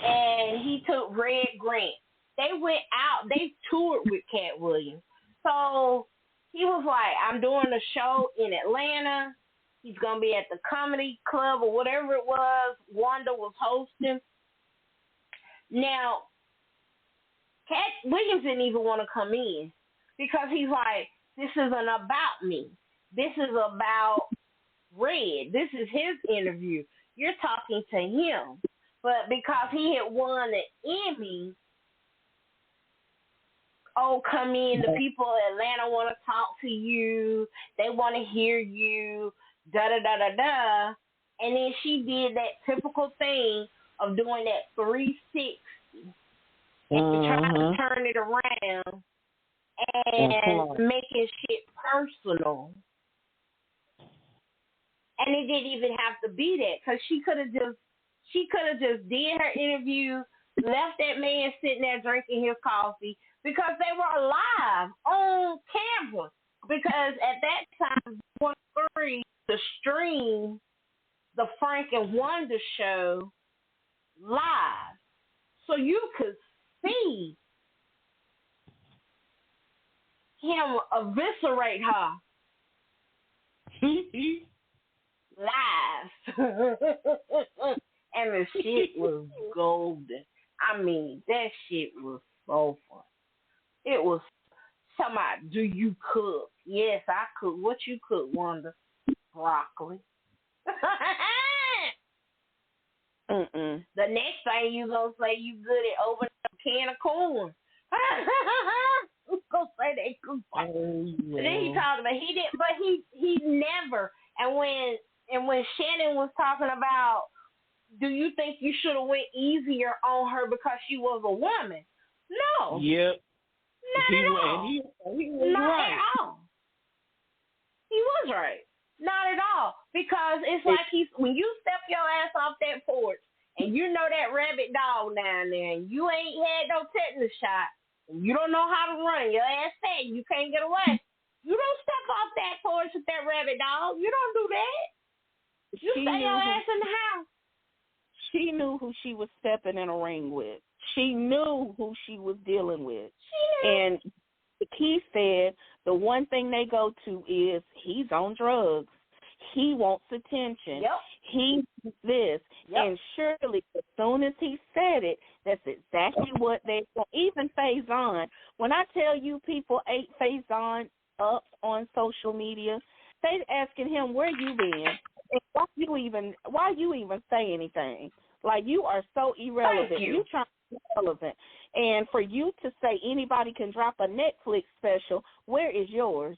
and he took Red Grant. They went out. They toured with Katt Williams. So he was like, I'm doing a show in Atlanta. He's going to be at the comedy club or whatever it was Wanda was hosting. Now, Katt Williams didn't even want to come in because he's like, this isn't about me. This is about Red. This is his interview. You're talking to him. But because he had won an Emmy, come in, the people in Atlanta want to talk to you. They want to hear you, da-da-da-da-da. And then she did that typical thing of doing that 360 and trying to turn it around and making shit personal. And it didn't even have to be that because she could have just did her interview, left that man sitting there drinking his coffee because they were alive on camera. Because at that time, 1-3, the stream, the Frank and Wonder show live. So you could see him eviscerate her live. And the shit was golden. I mean, that shit was so fun. It was somebody, do you cook? Yes, I cook. What you cook, Wanda? Broccoli. The next thing you gonna say you good at opening a can of corn. You gonna say they cook broccoli. Then he talked about he didn't, but he never. And when Shannon was talking about, do you think you should have went easier on her because she was a woman? No. Yep. Not at all. He was Not right. at all. He was right. Not at all. Because it's like when you step your ass off that porch and you know that rabid dog down there and you ain't had no tetanus shot and you don't know how to run, your ass fat, you can't get away. You don't step off that porch with that rabid dog. You don't do that. You stay your ass in the house. She knew who she was stepping in a ring with. She knew who she was dealing with. And he said the one thing they go to is he's on drugs. He wants attention. Yep. He's this. Yep. And surely as soon as he said it, that's exactly what they want. Even Faison. When I tell you people ate Faison up on social media, they asking him, where you been? And why you even say anything? Like, you are so irrelevant. Thank you. You trying to be relevant. And for you to say anybody can drop a Netflix special, where is yours?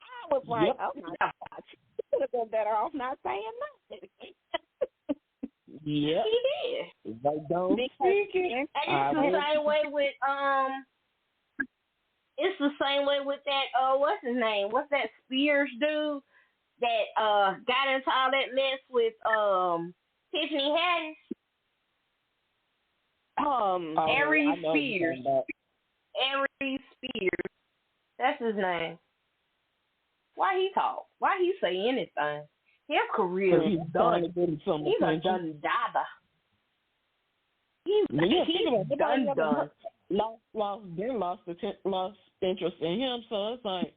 I was like, oh my God, you could have been better off not saying nothing. Yeah. He did. They don't speak it. And it's the same way with it's the same way with that what's his name? What's that Spears dude that got into all that mess with Tiffany Haddish? Aries Spears. Aries Spears. That's his name. Why he talk? Why he say anything? His career is done. He's a done dada. He's done. Lost interest in him. So it's like,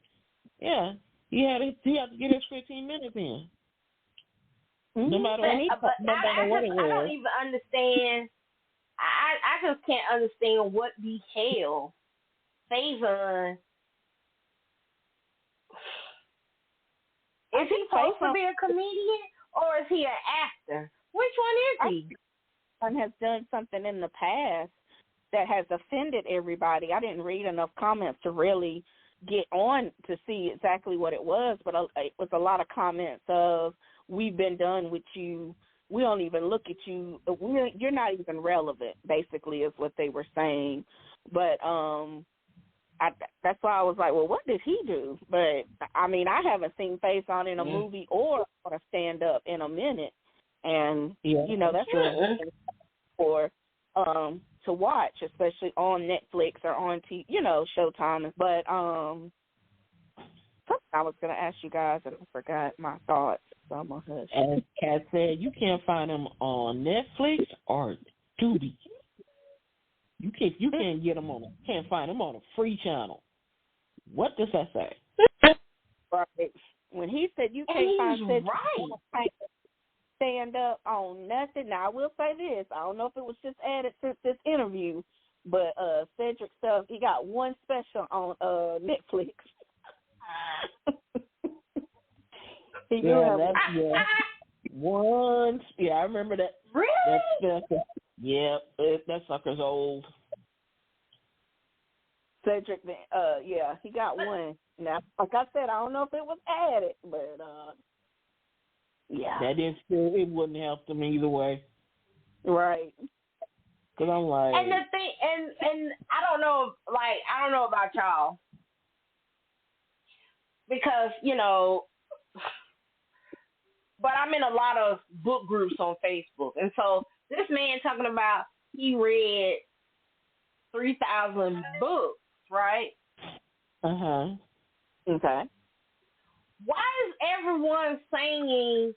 yeah, he had to get his 15 minutes in. No matter what it was. I don't even understand. I just can't understand what the hell Faison. Is he supposed to be a comedian or is he an actor? Which one is he? Has done something in the past that has offended everybody. I didn't read enough comments to really get on to see exactly what it was, but it was a lot of comments of, we've been done with you. We don't even look at you. You're not even relevant, basically, is what they were saying. But that's why I was like, well, what did he do? But, I mean, I haven't seen Faison in a movie or on a stand-up in a minute. And, that's really for to watch, especially on Netflix or on Showtime. But something I was going to ask you guys, and I forgot my thoughts. So I'm going to hush. As Katt said, you can't find them on Netflix or Tubi. You can't get them can't find them on a free channel. What does that say? Right. When he said you can't find stand up on nothing. Now, I will say this. I don't know if it was just added since this interview, but Cedric stuff, he got one special on Netflix. One. Yeah, I remember that. Really? That special. Yeah, that sucker's old. Cedric, he got one. Now, like I said, I don't know if it was added, but yeah. That didn't still, it wouldn't help them either way. Right. Because I'm like. And the thing, and I don't know about y'all. Because, but I'm in a lot of book groups on Facebook. And so this man talking about he read 3,000 books, right? Uh-huh. Okay. Why is everyone saying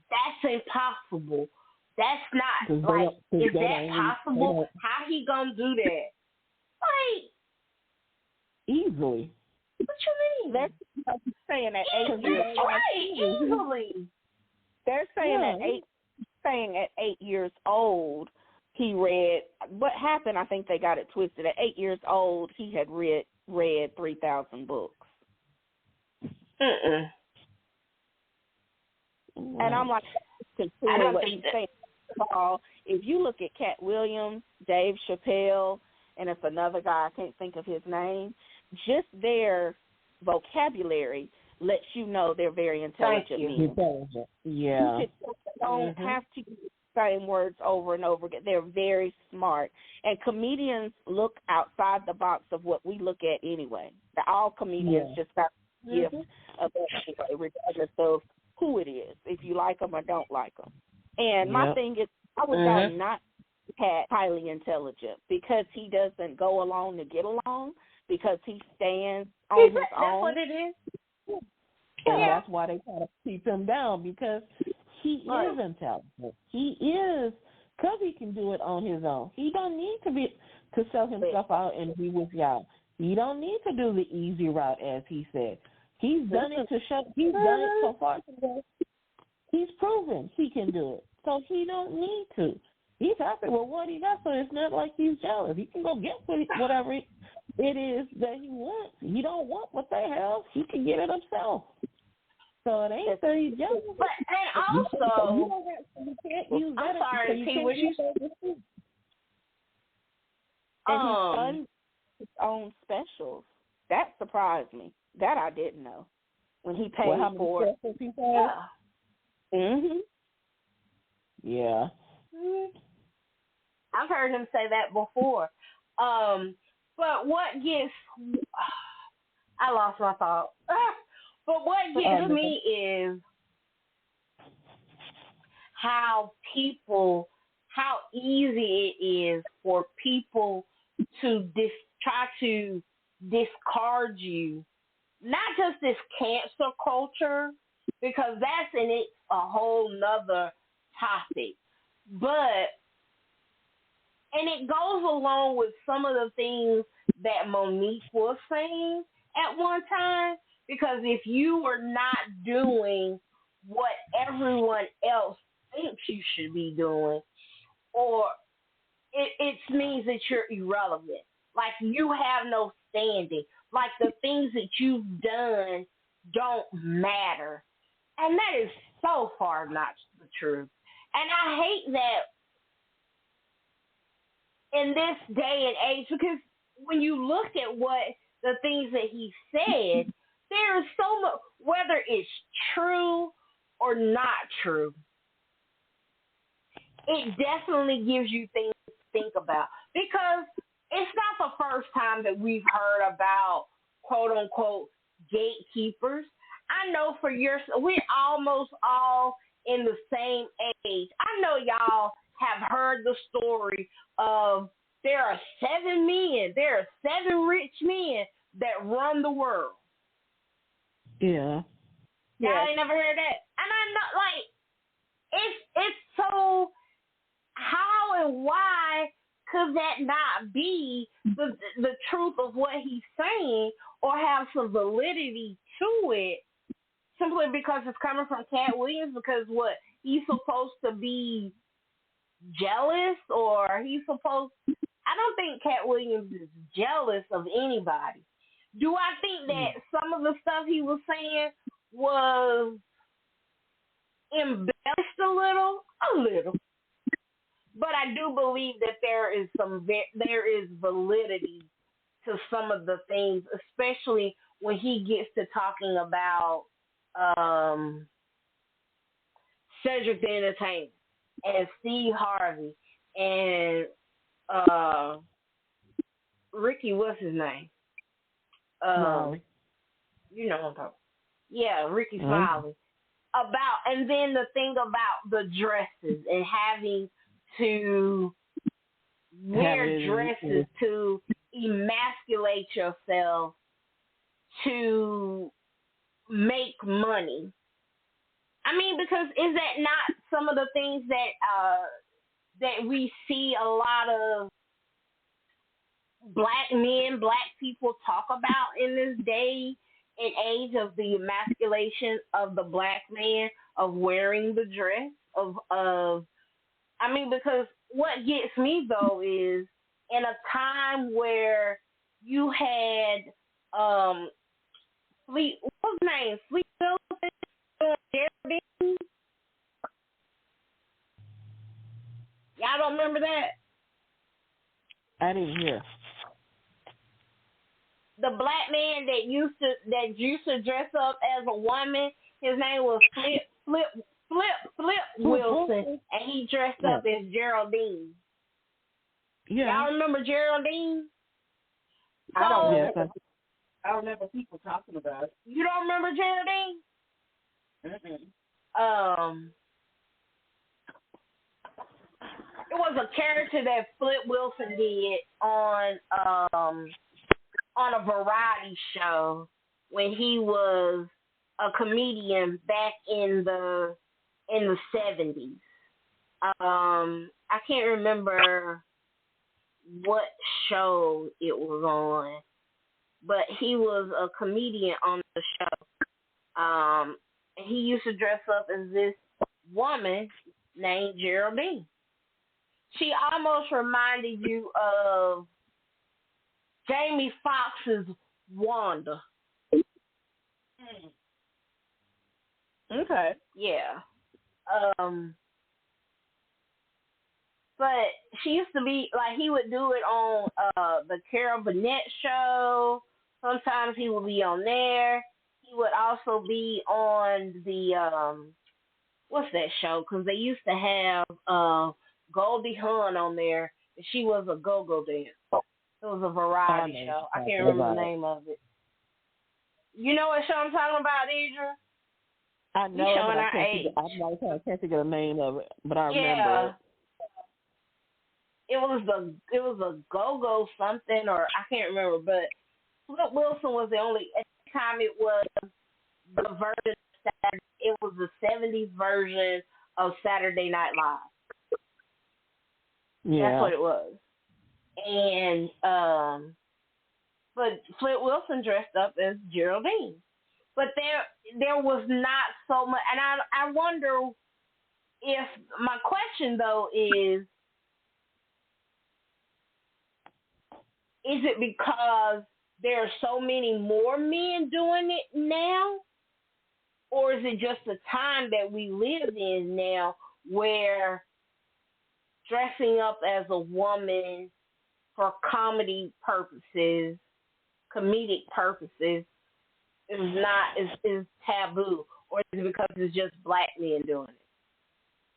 that's impossible? That's not, is that possible? How he gonna do that? Like, easily. What you mean? They're saying at 8 years. Right, easily. They're saying at 8 years old, he read. What happened? I think they got it twisted. At 8 years old, he had read 3,000 books. And I'm like, I don't what he's saying. First of all, if you look at Katt Williams, Dave Chappelle, and it's another guy, I can't think of his name, just their vocabulary lets you know they're very intelligent men. Intelligent. Yeah. You don't have to use the same words over and over again. They're very smart. And comedians look outside the box of what we look at anyway. All comedians just got a gift of that anyway, regardless of who it is, if you like them or don't like them. And my thing is, I would not Katt highly intelligent because he doesn't go along to get along, because he stands on his own. That's what it is. And that's why they try to keep him down, because he is intelligent. He is, because he can do it on his own. He don't need to sell himself out and be with y'all. He don't need to do the easy route, as he said. He's done it he's done it so far today. He's proven he can do it. So he don't need to. He's happy with what he got, so it's not like he's jealous. He can go get whatever it is that he wants. He don't want what they have. He can get it himself. So it ain't that he's jealous. But and also, you can't use that. I'm sorry, T, what you said? And he funds his own specials. That surprised me. That I didn't know. When he paid for it. Yeah. I've heard him say that before. But what gets I lost my thought. But what gets me is how easy it is for people to try to discard you. Not just this cancer culture, because that's in it a whole nother topic. And it goes along with some of the things that Monique was saying at one time, because if you are not doing what everyone else thinks you should be doing, or it means that you're irrelevant. Like you have no standing. Like the things that you've done don't matter. And that is so far not the truth. And I hate that in this day and age, because when you look at what the things that he said, there is so much, whether it's true or not true, it definitely gives you things to think about. Because it's not the first time that we've heard about quote unquote gatekeepers. I know for years, we're almost all in the same age. I know y'all have heard the story of there are 7 rich men that run the world. Yeah. Y'all ain't never heard that? And I'm not like, it's so, how and why could that not be the truth of what he's saying or have some validity to it? simply because it's coming from Katt Williams. Because what, he's supposed to be jealous, or he's supposed? I don't think Katt Williams is jealous of anybody. Do I think that some of the stuff he was saying was embellished a little? A little. But I do believe that there is validity to some of the things, especially when he gets to talking about Cedric the Entertainer and Steve Harvey and Ricky, what's his name? You know what I'm talking about. Yeah, Ricky Smiley. And then the thing about the dresses and having to wear dresses to emasculate yourself to make money. I mean, because is that not some of the things that we see a lot of black men, black people talk about in this day and age of the emasculation of the black man, of wearing the dress, because what gets me though is in a time where you had Fleet Wilson, Jeremy. Y'all don't remember that? I didn't hear. The black man that used to dress up as a woman, his name was Flip Wilson, and he dressed up as Geraldine. Yeah. Y'all remember Geraldine? I don't remember people talking about it. You don't remember Geraldine? Mm-hmm. It was a character that Flip Wilson did on a variety show when he was a comedian back in the 70s. I can't remember what show it was on, but he was a comedian on the show. He used to dress up as this woman named Geraldine. She almost reminded you of Jamie Foxx's Wanda. Okay. Yeah. But she used to be, like, he would do it on the Carol Burnett show. Sometimes he would be on there. He would also be on the, what's that show? Because they used to have Goldie Hawn on there. And she was a go-go dancer. It was a variety show. I can't remember the name of it. You know what show I'm talking about, Deidre? I know, but I can't think of the name of it, but I remember it. It was a go-go something, or I can't remember, but Flip Wilson was the only, at the time it was the version of Saturday, it was the 70s version of Saturday Night Live. Yeah. That's what it was. And, but Flip Wilson dressed up as Geraldine. But there was not so much, and I wonder if, my question though is it because there are so many more men doing it now? Or is it just the time that we live in now where dressing up as a woman for comedic purposes is taboo? Or is it because it's just black men doing it?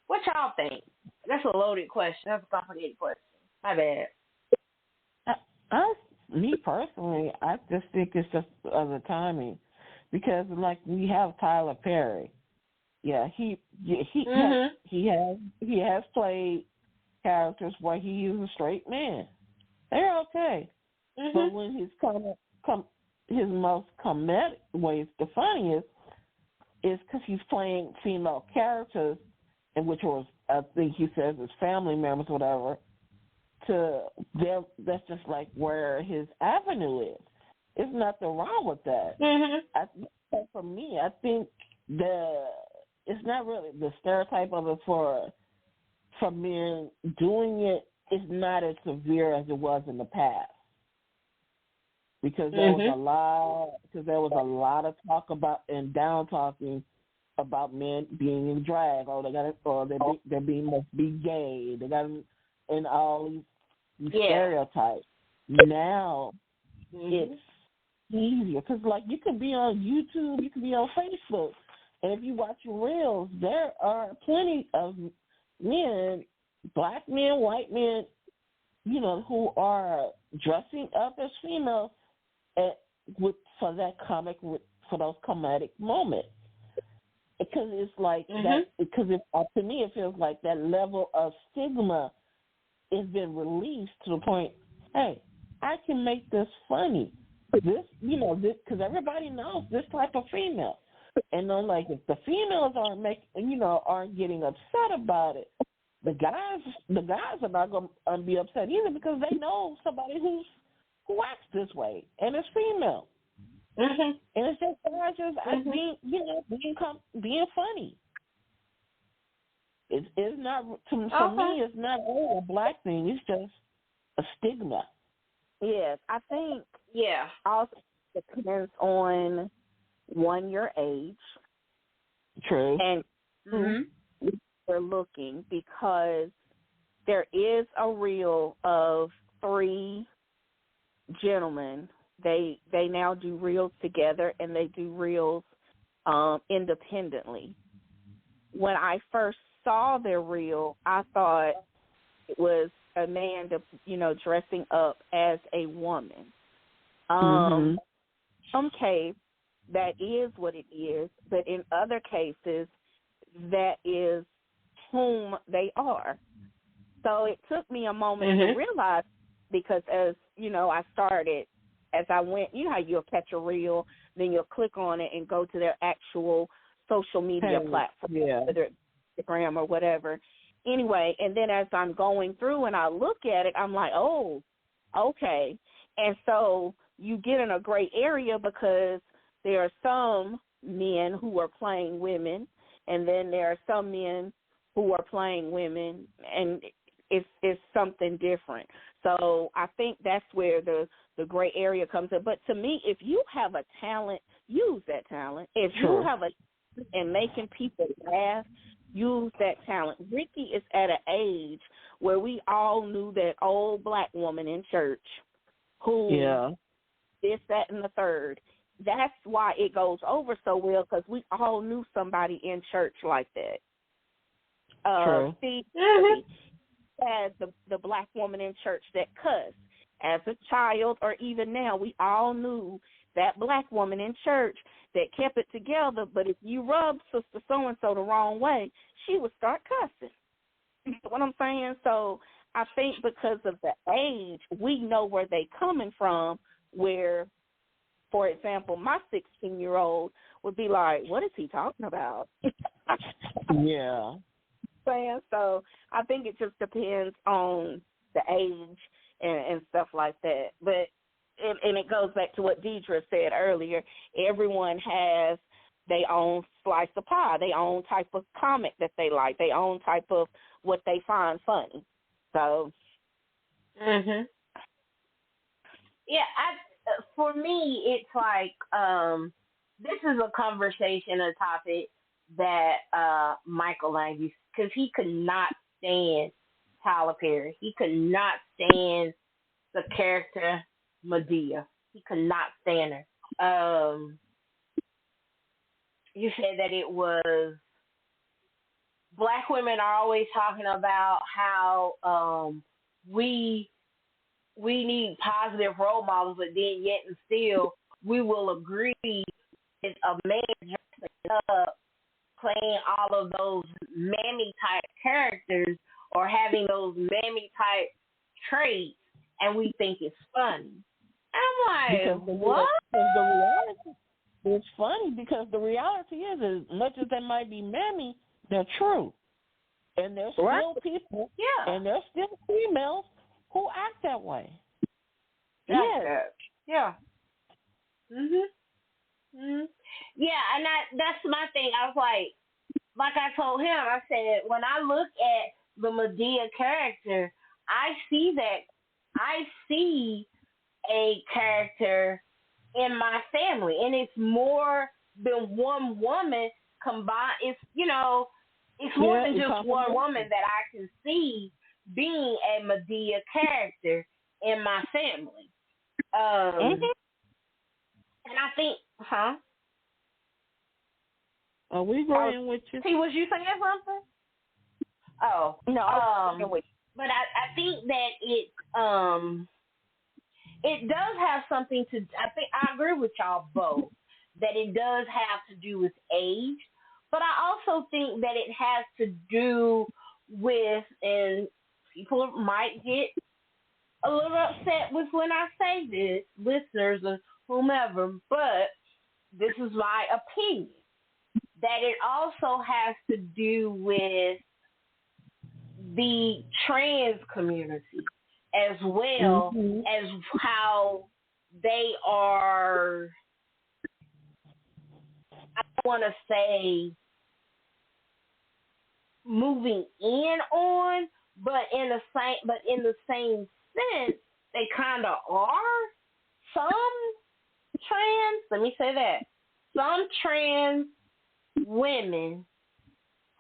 What y'all think? That's a loaded question. That's a complicated question. My bad. Me personally, I just think it's just the timing, because like we have Tyler Perry. Yeah, he has played characters where he is a straight man. They're okay. Mm-hmm. But when his most comedic ways, the funniest, is because he's playing female characters, and which was, I think he says, his family members, whatever. To them, that's just like where his avenue is. There's nothing wrong with that. Mm-hmm. For me, I think it's not really the stereotype of it for men doing it is not as severe as it was in the past. Because there was a lot of talk about and down talking about men being in drag. Oh, they must be gay. They got and all these stereotypes. Now it's easier because, like, you can be on YouTube, you can be on Facebook, and if you watch reels, there are plenty of men, black men, white men, you know, who are dressing up as females for those comedic moments. Because it's like that. Because to me, it feels like that level of stigma has been released to the point. Hey, I can make this funny. This, you know, because everybody knows this type of female, and I'm like, if the females aren't getting upset about it, the guys are not going to be upset either because they know somebody who acts this way, and it's female. And it's just guys being funny. It's not for me. It's not really a black thing. It's just a stigma. Yes, I think also depends on your age. True. And they're looking, because there is a reel of 3 gentlemen. They now do reels together, and they do reels independently. When I first saw their reel, I thought it was a man, dressing up as a woman. Some case, that is what it is, but in other cases, that is whom they are. So it took me a moment to realize, because as I went, you know how you'll catch a reel, then you'll click on it and go to their actual social media platform, whether it's Instagram or whatever. Anyway, and then as I'm going through and I look at it, I'm like, oh, okay. And so you get in a gray area, because there are some men who are playing women, and then there are some men who are playing women, and it's something different. So I think that's where the gray area comes in. But to me, if you have a talent, use that talent. If you have a and making people laugh, use that talent. Ricky is at an age where we all knew that old black woman in church who this, that, and the third. That's why it goes over so well, because we all knew somebody in church like that. Steve as the black woman in church that cussed. As a child, or even now, we all knew that black woman in church that kept it together, but if you rubbed Sister So-and-so the wrong way, she would start cussing. You know what I'm saying? So I think because of the age, we know where they coming from, where, for example, my 16-year-old would be like, what is he talking about? So I think it just depends on the age and stuff like that. But and it goes back to what Deidre said earlier. Everyone has their own slice of pie, their own type of comic that they like, their own type of what they find funny. So. For me, it's like this is a conversation, a topic that Michael Lang, because he could not stand Tyler Perry. He could not stand the character Medea. He could not stand her. You said that it was black women are always talking about how we need positive role models, but then yet and still we will agree if a man dressing up, playing all of those mammy type characters or having those mammy type traits, and we think it's funny. I'm like, what? It's funny because the reality is, as much as they might be mammy, they're true. And there's still people, and there's still females who act that way. Yeah. Yeah, and that's my thing. I was like I told him, I said, when I look at the Medea character, I see a character in my family, and it's more than one woman combined. It's more than just one woman that I can see being a Medea character in my family. And I think, Are we agreeing with you? Was you saying something? Oh no, but I think that it does have something to. I think I agree with y'all both that it does have to do with age, but I also think that it has to do with, and people might get a little upset with when I say this, listeners or whomever, but this is my opinion, that it also has to do with the trans community as well as how they are, I want to say, moving in on, but in the same sense, they kind of are. Some trans women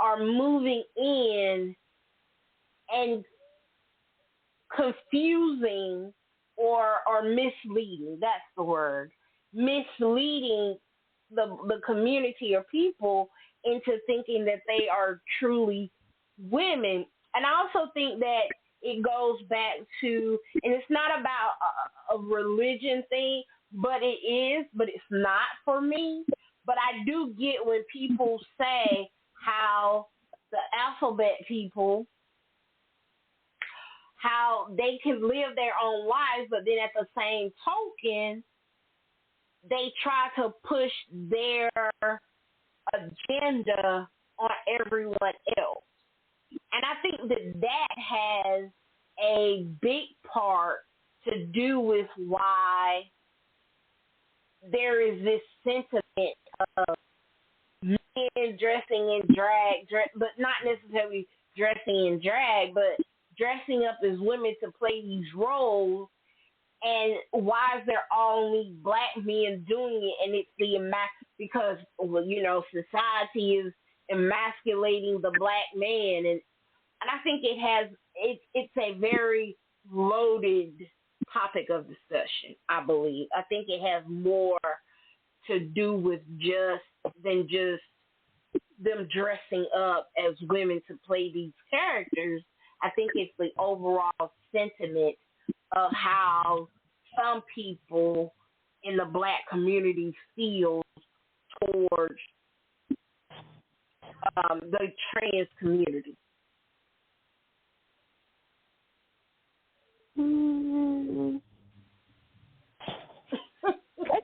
are moving in and confusing or misleading. That's the word. Misleading the community or people into thinking that they are truly women. And I also think that it goes back to, and it's not about a religion thing, but it is, but it's not for me. But I do get when people say how the alphabet people, how they can live their own lives, but then at the same token, they try to push their agenda on everyone else. And I think that has a big part to do with why there is this sentiment of men dressing in drag, but not necessarily dressing in drag, but dressing up as women to play these roles. And why is there only black men doing it? And it's because society is emasculating the black man, and I think it's a very loaded topic of discussion. I believe. I think it has more to do with than just them dressing up as women to play these characters. I think it's the overall sentiment of how some people in the black community feel towards the trans community. I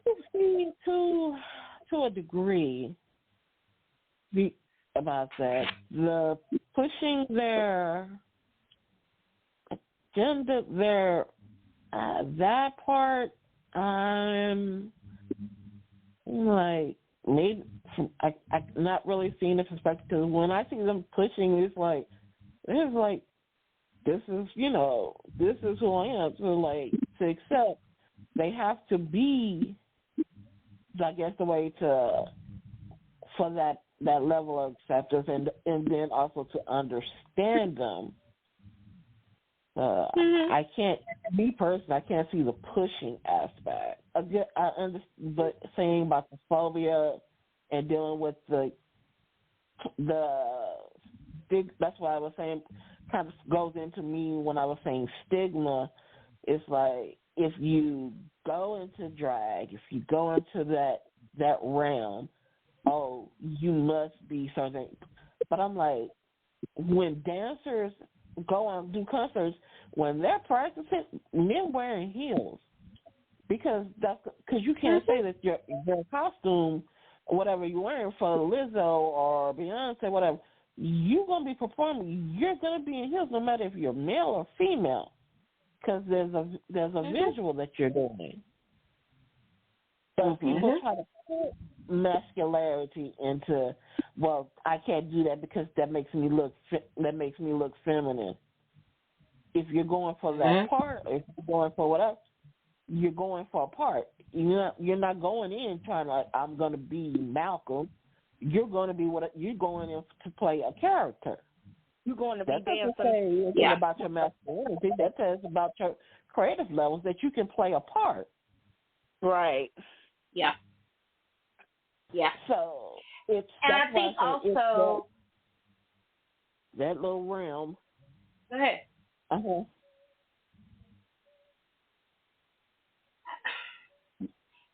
can see to a degree about that. The pushing their agenda, that part, I'm like, maybe I'm not really seeing the perspective, because when I see them pushing, it's like this is who I am. So to accept, they have to be, I guess, the way for that level of acceptance, and then also to understand them. I can't see the pushing aspect. I understand, but saying about the phobia and dealing with the that's what I was saying. Kind of goes into me when I was saying stigma. It's like, if you go into drag, if you go into that realm, you must be something. But I'm like, when dancers go on do concerts, when they're practicing, men wearing heels, because you can't say that your costume, whatever you're wearing for Lizzo or Beyonce, whatever, you're gonna be performing. You're gonna be in heels, no matter if you're male or female, because there's a visual that you're doing. So people try to put masculinity into, well, I can't do that because that makes me look feminine. If you're going for that part, if you're going for what else, you're going for a part. You're not going in trying to, I'm going to be Malcolm. You're going to be you're going in to play a character. You're going to be that dancing. Say about your masculinity. That says about your creative levels that you can play a part. Right. Yeah. Yeah. So it's. And I think also that little realm. Go ahead.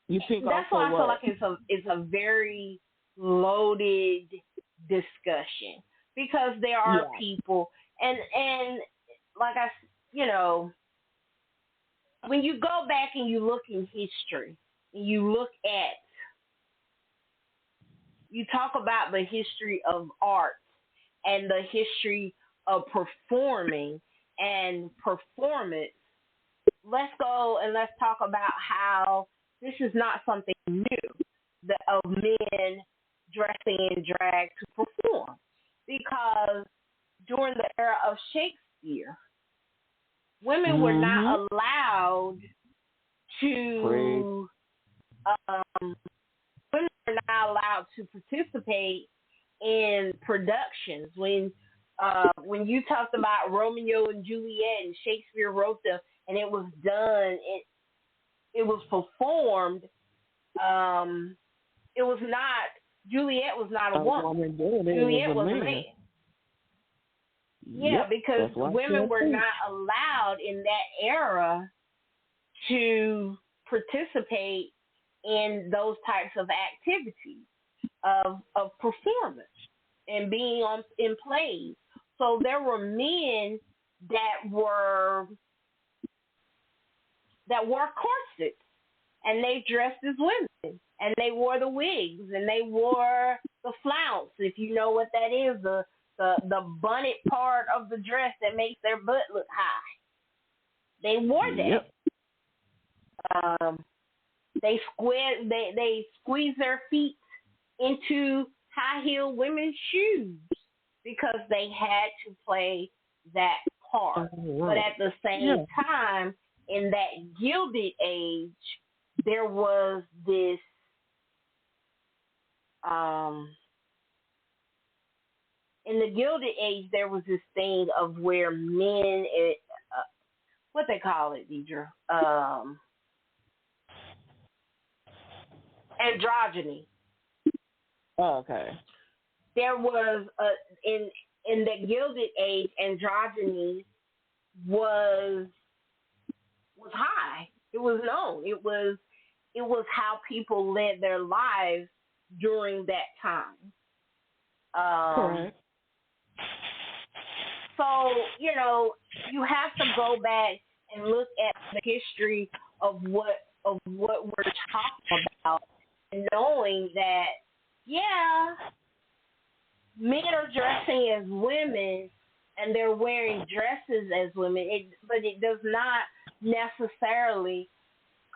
You think that's also why I feel like it's a very loaded discussion because there are people and like when you go back and you look in history and you talk about the history of art and the history of performing and performance, let's go and let's talk about how this is not something new of men dressing in drag to perform. Because during the era of Shakespeare, women were not allowed to participate in productions. When you talked about Romeo and Juliet and Shakespeare wrote them and it was done, it was performed. It was not. Juliet was not a woman. Juliet was a man. Yeah, because women were not allowed in that era to participate in those types of activities of performance and being in plays. So there were men that were corsets, and they dressed as women, and they wore the wigs, and they wore the flounce, if you know what that is, the bunnet part of the dress that makes their butt look high. They wore that. Yep. They squeeze their feet into high-heeled women's shoes because they had to play that part. But at the same time, in that Gilded Age, there was this in the Gilded Age, there was this thing of where men, what they call it, Deidre, androgyny. Oh, okay. There was in the Gilded Age, androgyny was high. It was known. It was how people led their lives during that time. Correct. So, you have to go back and look at the history of what we're talking about, and knowing that, men are dressing as women and they're wearing dresses as women, but it does not necessarily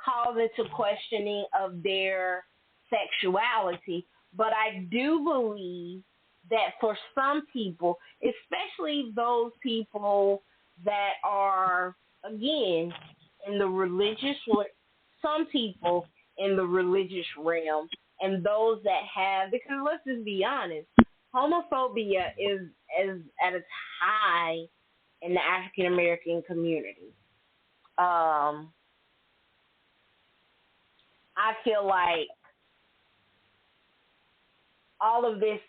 call into questioning of their sexuality. But I do believe that for some people, especially those people that are, again, in the religious, some people in the religious realm, and those that have, because let's just be honest, homophobia is at its high in the African American community. I feel like all of this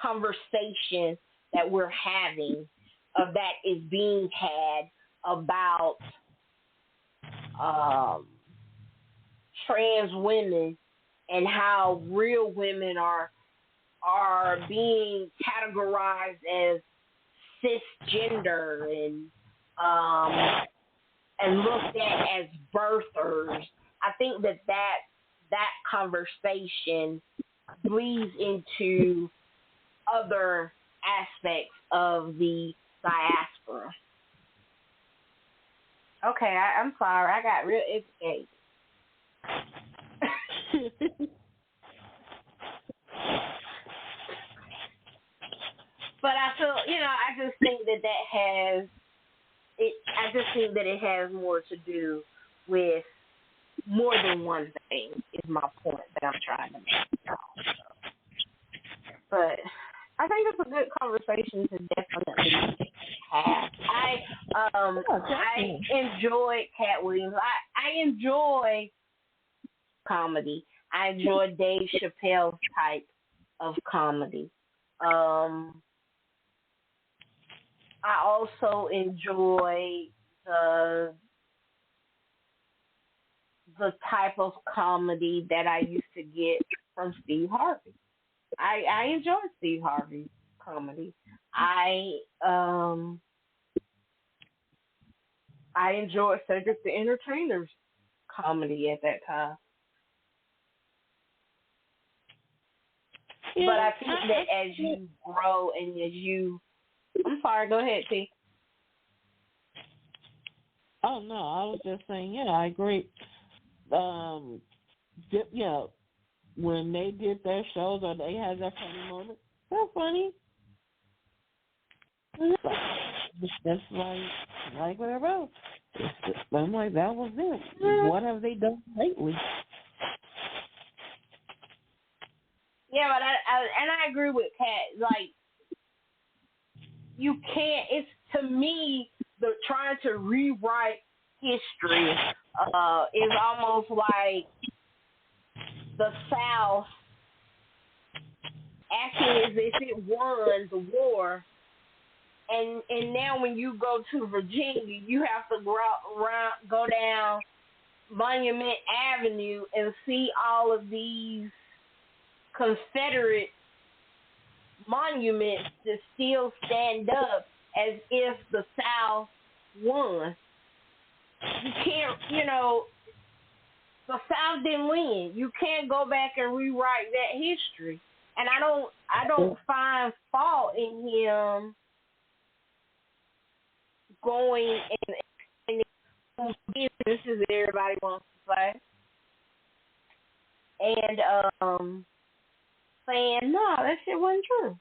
conversation that we're having that is being had about trans women and how real women are being categorized as cisgender and looked at as birthers. I think that conversation bleeds into other aspects of the diaspora. Okay, I'm sorry. I got real educated. But I feel, I just think that has it. I just think that it has more to do with more than one thing. Is my point that I'm trying to make. But I think it's a good conversation to definitely have. I enjoyed Katt Williams. I enjoy comedy. I enjoy Dave Chappelle's type of comedy. I also enjoy the type of comedy that I used to get from Steve Harvey. I enjoy Steve Harvey's comedy. I enjoyed Cedric the Entertainer's comedy at that time. Yeah, but I think that as you grow and as you, I'm sorry, go ahead, T. Oh no, I was just saying, yeah, I agree. Yeah, when they did their shows or they had their funny moments, they're funny. Just like whatever else. I'm like, that was it. What have they done lately? Yeah, but I agree with Katt. Like, you can't. It's, to me, the trying to rewrite history is almost like the South acting as if it won the war, and now when you go to Virginia, you have to go down Monument Avenue and see all of these Confederate monuments that still stand up as if the South won. You can't, the South didn't win. You can't go back and rewrite that history. And I don't find fault in him going and this is everybody wants to say. And saying, no, that shit wasn't true.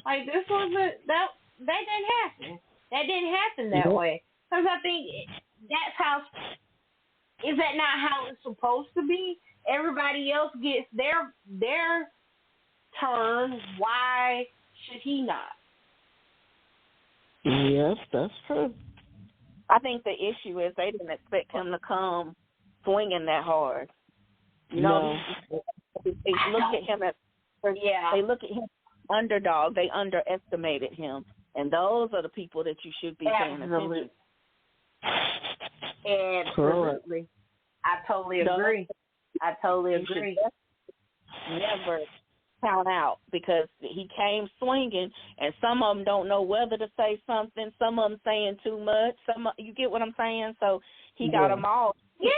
Like, this wasn't, that didn't happen. That didn't happen that way. Because I think that's how, is that not how it's supposed to be? Everybody else gets their turn. Why should he not? Yes, that's true. I think the issue is they didn't expect him to come swinging that hard. They look at him as they look at him underdog. They underestimated him, and those are the people that you should be paying attention. Absolutely, I totally agree. Never count out, because he came swinging, and some of them don't know whether to say something. Some of them saying too much. You get what I'm saying? So he got them all. Yeah.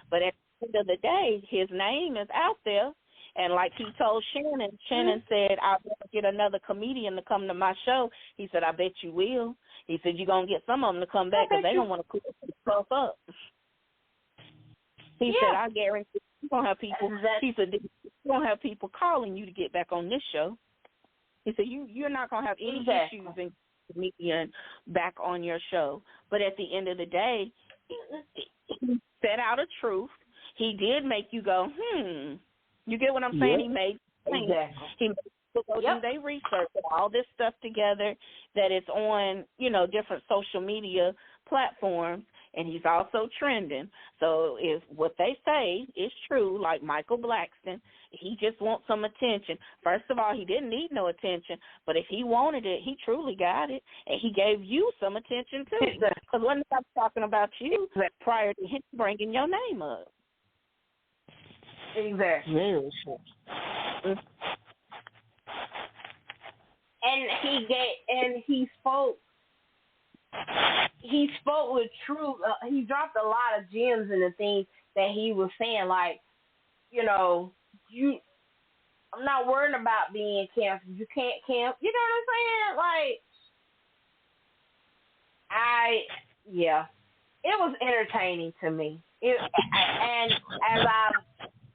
But at the end of the day, his name is out there. And like he told Shannon said, I'll get another comedian to come to my show. He said, I bet you will. He said, you're going to get some of them to come back because they don't want to cook themselves up. He said, I guarantee you're going to have people. He said, you're going to have people calling you to get back on this show. He said, you're not going to have any issues in comedian back on your show. But at the end of the day, he set out a truth. He did make you go, You get what I'm saying? He made he made people go do their research and all this stuff together that it's on, different social media platforms, and he's also trending. So if what they say is true, like Michael Blackston, he just wants some attention. First of all, he didn't need no attention, but if he wanted it, he truly got it, and he gave you some attention too. Because when I was talking about you prior to him bringing your name up. Exactly. Very true. And he spoke with truth. He dropped a lot of gems in the things that he was saying. Like, I'm not worried about being canceled. You can't cancel. You know what I'm saying? Like, it was entertaining to me. And as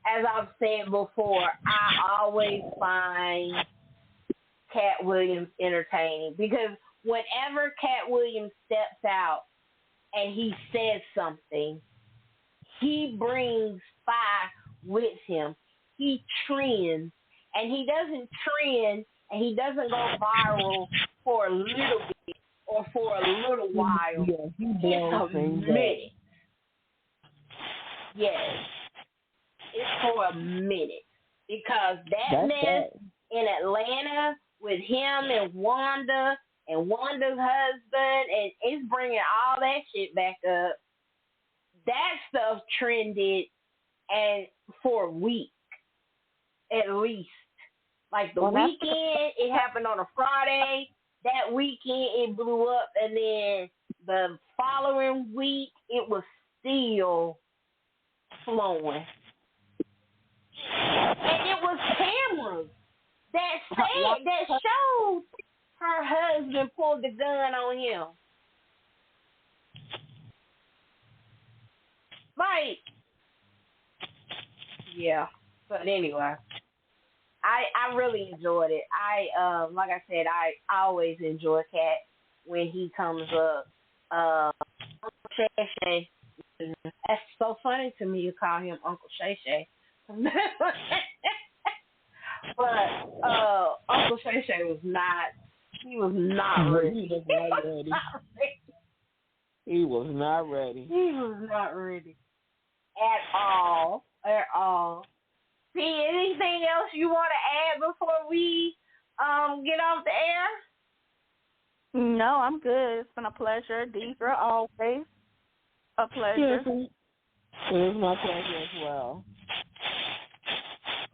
as I've said before, I always find Katt Williams entertaining because whenever Katt Williams steps out and he says something, he brings fire with him. He trends, and he doesn't trend, and he doesn't go viral for a little bit or for a little while. Yeah, he blows it's a minute. Yes, it's for a minute because that mess in Atlanta with him and Wanda's husband, and it's bringing all that shit back up. That stuff trended and for a week at least. Like the weekend, it happened on a Friday. That weekend, it blew up, and then the following week, it was still flowing. And it was cameras that showed her husband pulled the gun on him. Like, yeah. But anyway, I really enjoyed it. Like I said, I always enjoy Katt when he comes up. Shay Shay. That's so funny to me. You call him Uncle Shay Shay. But Uncle Shay Shay was not. He was not ready. He was not ready. He was not ready at all. At all. See, anything else you want to add before we get off the air? No, I'm good. It's been a pleasure. Deidre, always a pleasure. Yes, it was my pleasure as well.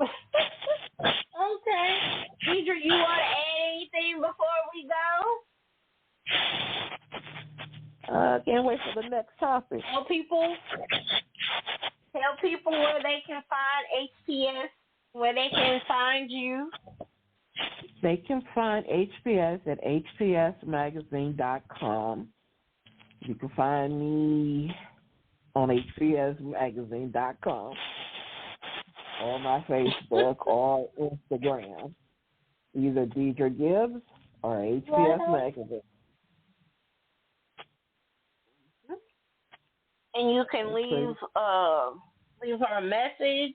Okay. Deidre, you want to add anything before we go? Can't wait for the next topic. Tell people where they can find HPS, where they can find you. They can find HPS at hpsmagazine.com. You can find me on hpsmagazine.com, on my Facebook or Instagram, either Deidre Gibbs or HPS Magazine. And you can leave her a message,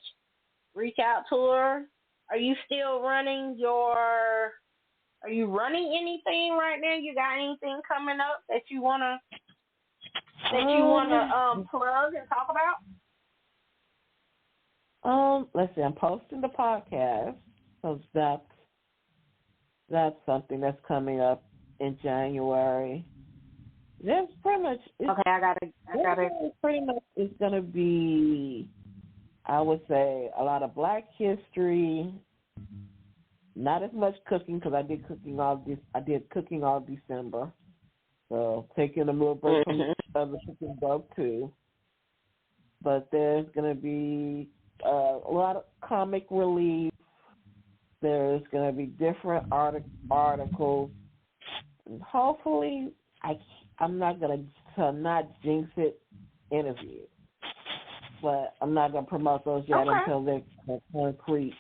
reach out to her. Are you still running are you running anything right now? You got anything coming up that you wanna plug and talk about? Let's see, I'm posting the podcast, so that's something that's coming up in January. That's pretty much okay. I got it. Pretty much, it's gonna be, I would say, a lot of Black history. Not as much cooking because I did cooking all December. So taking a little break from the cooking bug too. But there's gonna be a lot of comic relief. There's gonna be different articles. And hopefully, I'm not going to not jinx it, interview. But I'm not going to promote those yet until they're concrete.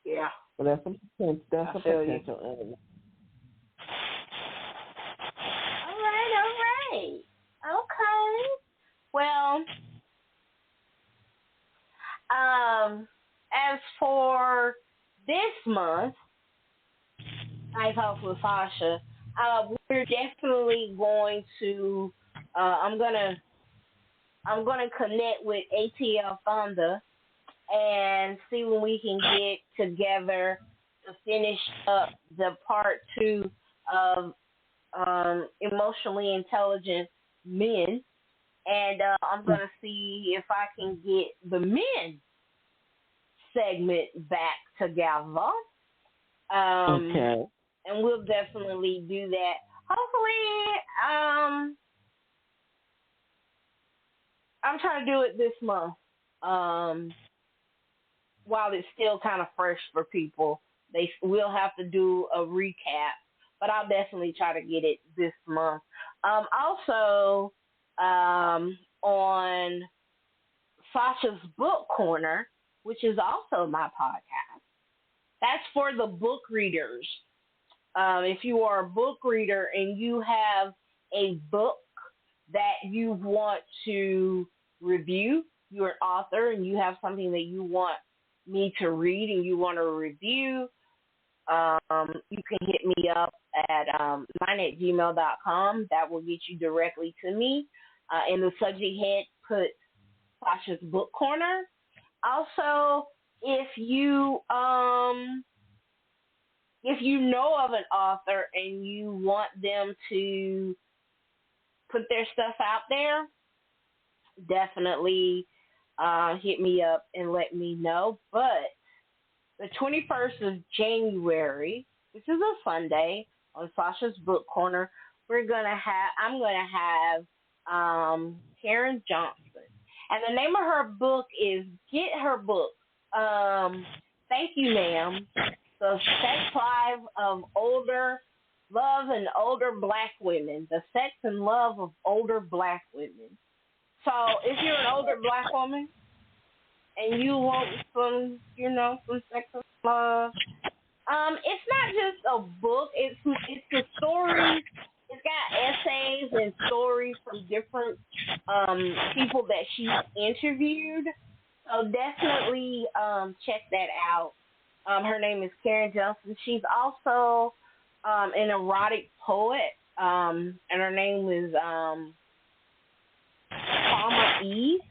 Yeah. But there's some potential in it. All right. Okay. Well, as for this month, I talked with Sasha. We're definitely going to. I'm gonna connect with ATL Thunder and see when we can get together to finish up the part 2 of emotionally intelligent men, and I'm gonna see if I can get the men segment back together. Okay. And we'll definitely do that. Hopefully, I'm trying to do it this month while it's still kind of fresh for people. They will have to do a recap, but I'll definitely try to get it this month. Also, on Sasha's Book Corner, which is also my podcast. That's for the book readers. If you are a book reader and you have a book that you want to review, you're an author and you have something that you want me to read and you want to review, you can hit me up at mine@gmail.com. That will get you directly to me. In the subject head, put Sasha's Book Corner. Also, if you know of an author and you want them to put their stuff out there, definitely hit me up and let me know. But the 21st of January, which is a Sunday, on Sasha's Book Corner, I'm gonna have Karen Johnson, and the name of her book is Get Her Book. Thank you, ma'am. The Sex Life of Love and Older Black Women. The Sex and Love of Older Black Women. So if you're an older Black woman and you want some sex and love, it's not just a book. It's a story. It's got essays and stories from different people that she's interviewed. So definitely check that out. Her name is Karen Johnson. She's also an erotic poet, and her name is Palma Eve.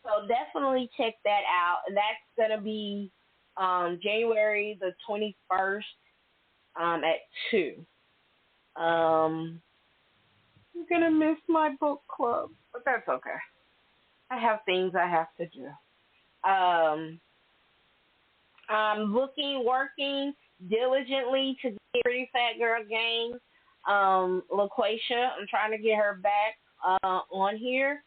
So definitely check that out. And that's going to be January the 21st at 2. I'm going to miss my book club, but that's okay. I have things I have to do. I'm working diligently to get Pretty Fat Girl Gang. LaQuisha, I'm trying to get her back on here.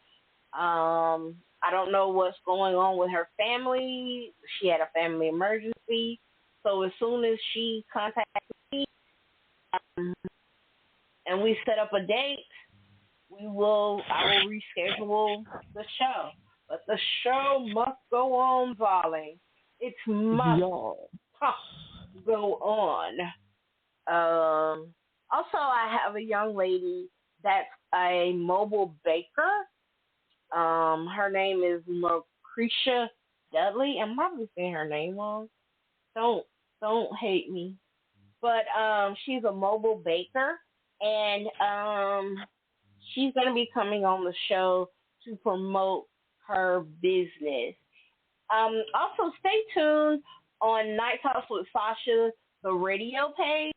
I don't know what's going on with her family. She had a family emergency. So as soon as she contacts me and we set up a date, I will reschedule the show. But the show must go on, darling. It must go on. Also, I have a young lady that's a mobile baker. Her name is Lucretia Dudley. I'm probably saying her name wrong. Don't hate me. But she's a mobile baker, and she's going to be coming on the show to promote her business. Also, stay tuned on Night Talks with Sasha, the radio page.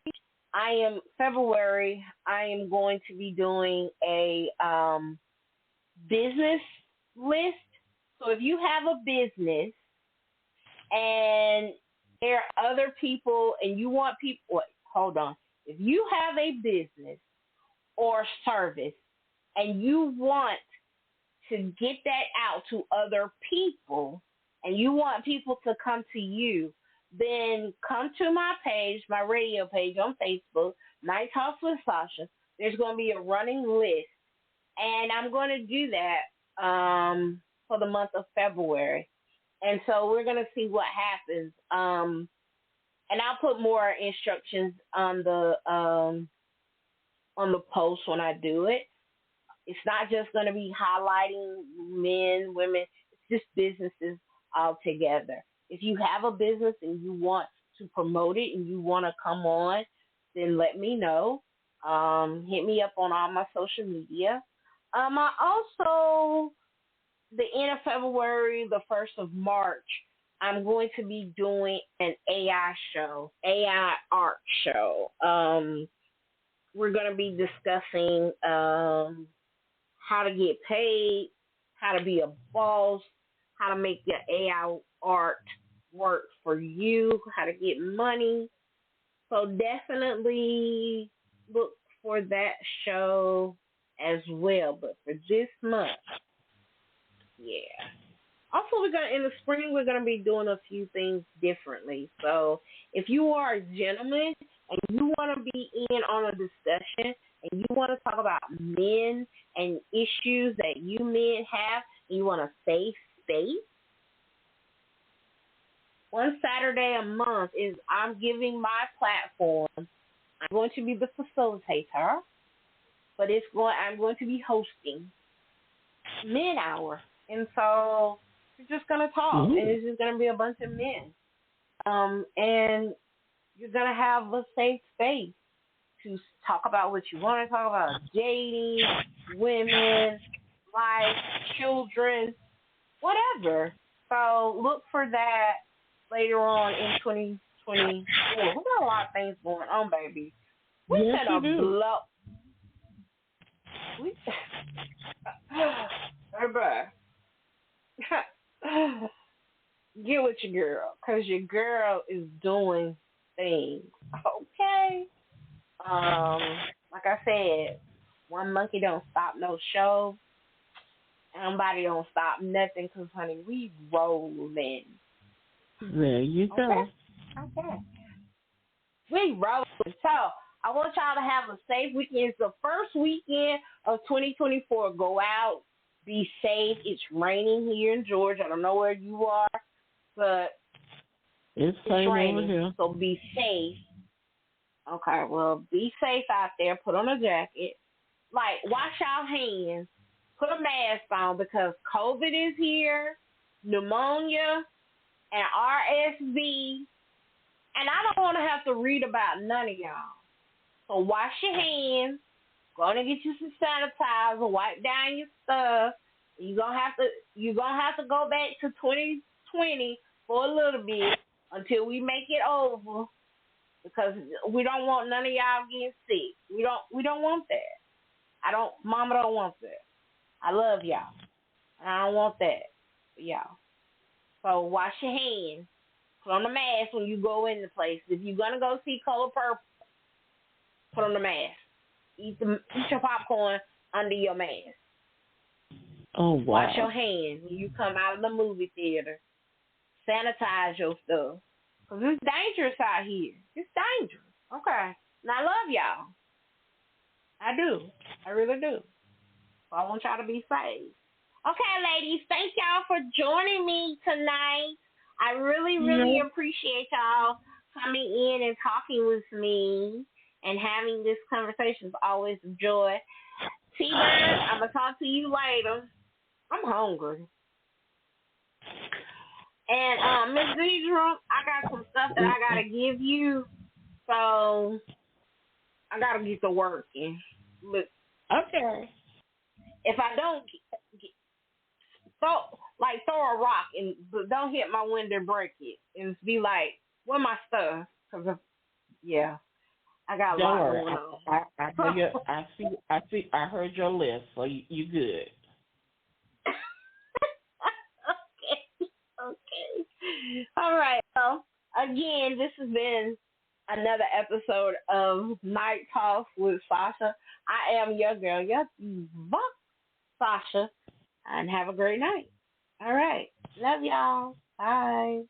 February, I am going to be doing a business list. So if you have a business and there are other people and you want people, if you have a business or service and you want to get that out to other people and you want people to come to you, then come to my page, my radio page on Facebook, Night Talks with Sasha. There's going to be a running list, and I'm going to do that for the month of February. And so we're going to see what happens. And I'll put more instructions on the post when I do it. It's not just going to be highlighting men, women. It's just businesses all together. If you have a business and you want to promote it and you want to come on, then let me know. Hit me up on all my social media. I also, the end of February, the 1st of March, I'm going to be doing an AI art show. We're going to be discussing how to get paid, how to be a boss, how to make your AI art work for you, how to get money. So definitely look for that show as well. But for this month, yeah. Also, in the spring, we're going to be doing a few things differently. So if you are a gentleman and you want to be in on a discussion and you want to talk about men and issues that you men have, and you want a safe one Saturday a month is I'm giving my platform. I'm going to be the facilitator, but I'm going to be hosting Men Hour. And so we're just going to talk, and it's just going to be a bunch of men. And you're going to have a safe space to talk about what you want to talk about, dating, women, life, children, whatever. So look for that later on in 2024. We got a lot of things going on, baby. We set a blow. Get with your girl, because your girl is doing things. Okay. Like I said, one monkey don't stop no show. Somebody don't stop nothing, because, honey, we rolling. There you go. Okay. We rolling. So, I want y'all to have a safe weekend. It's the first weekend of 2024. Go out. Be safe. It's raining here in Georgia. I don't know where you are, but it's raining. Over here. So, be safe. Okay, well, be safe out there. Put on a jacket. Like, wash your hands. Put a mask on, because COVID is here, pneumonia, and RSV, and I don't want to have to read about none of y'all. So wash your hands. Go on and get you some sanitizer. Wipe down your stuff. You're gonna have to go back to 2020 for a little bit until we make it over, because we don't want none of y'all getting sick. We don't want that. Mama don't want that. I love y'all. I don't want that for y'all. So wash your hands. Put on the mask when you go in the place. If you're gonna go see Color Purple, put on the mask. Eat your popcorn under your mask. Oh, wow. Wash your hands when you come out of the movie theater. Sanitize your stuff. Because it's dangerous out here. It's dangerous. Okay. And I love y'all. I do. I really do. So I want y'all to be safe. Okay, ladies, thank y'all for joining me tonight. I really, really appreciate y'all coming in and talking with me and having this conversation. Is always a joy. T-Bird, I'm going to talk to you later. I'm hungry. And Miss Deidre, I got some stuff that I got to give you. So I got to get to working. Look. Okay. If I don't throw a rock but don't hit my window and break it, and be like, where my stuff? Because I got a lot going on. I heard your list, so you good. Okay. All right. Well, again, this has been another episode of Night Talks with Sasha. I am your girl, your diva, Sasha, and have a great night. All right. Love y'all. Bye.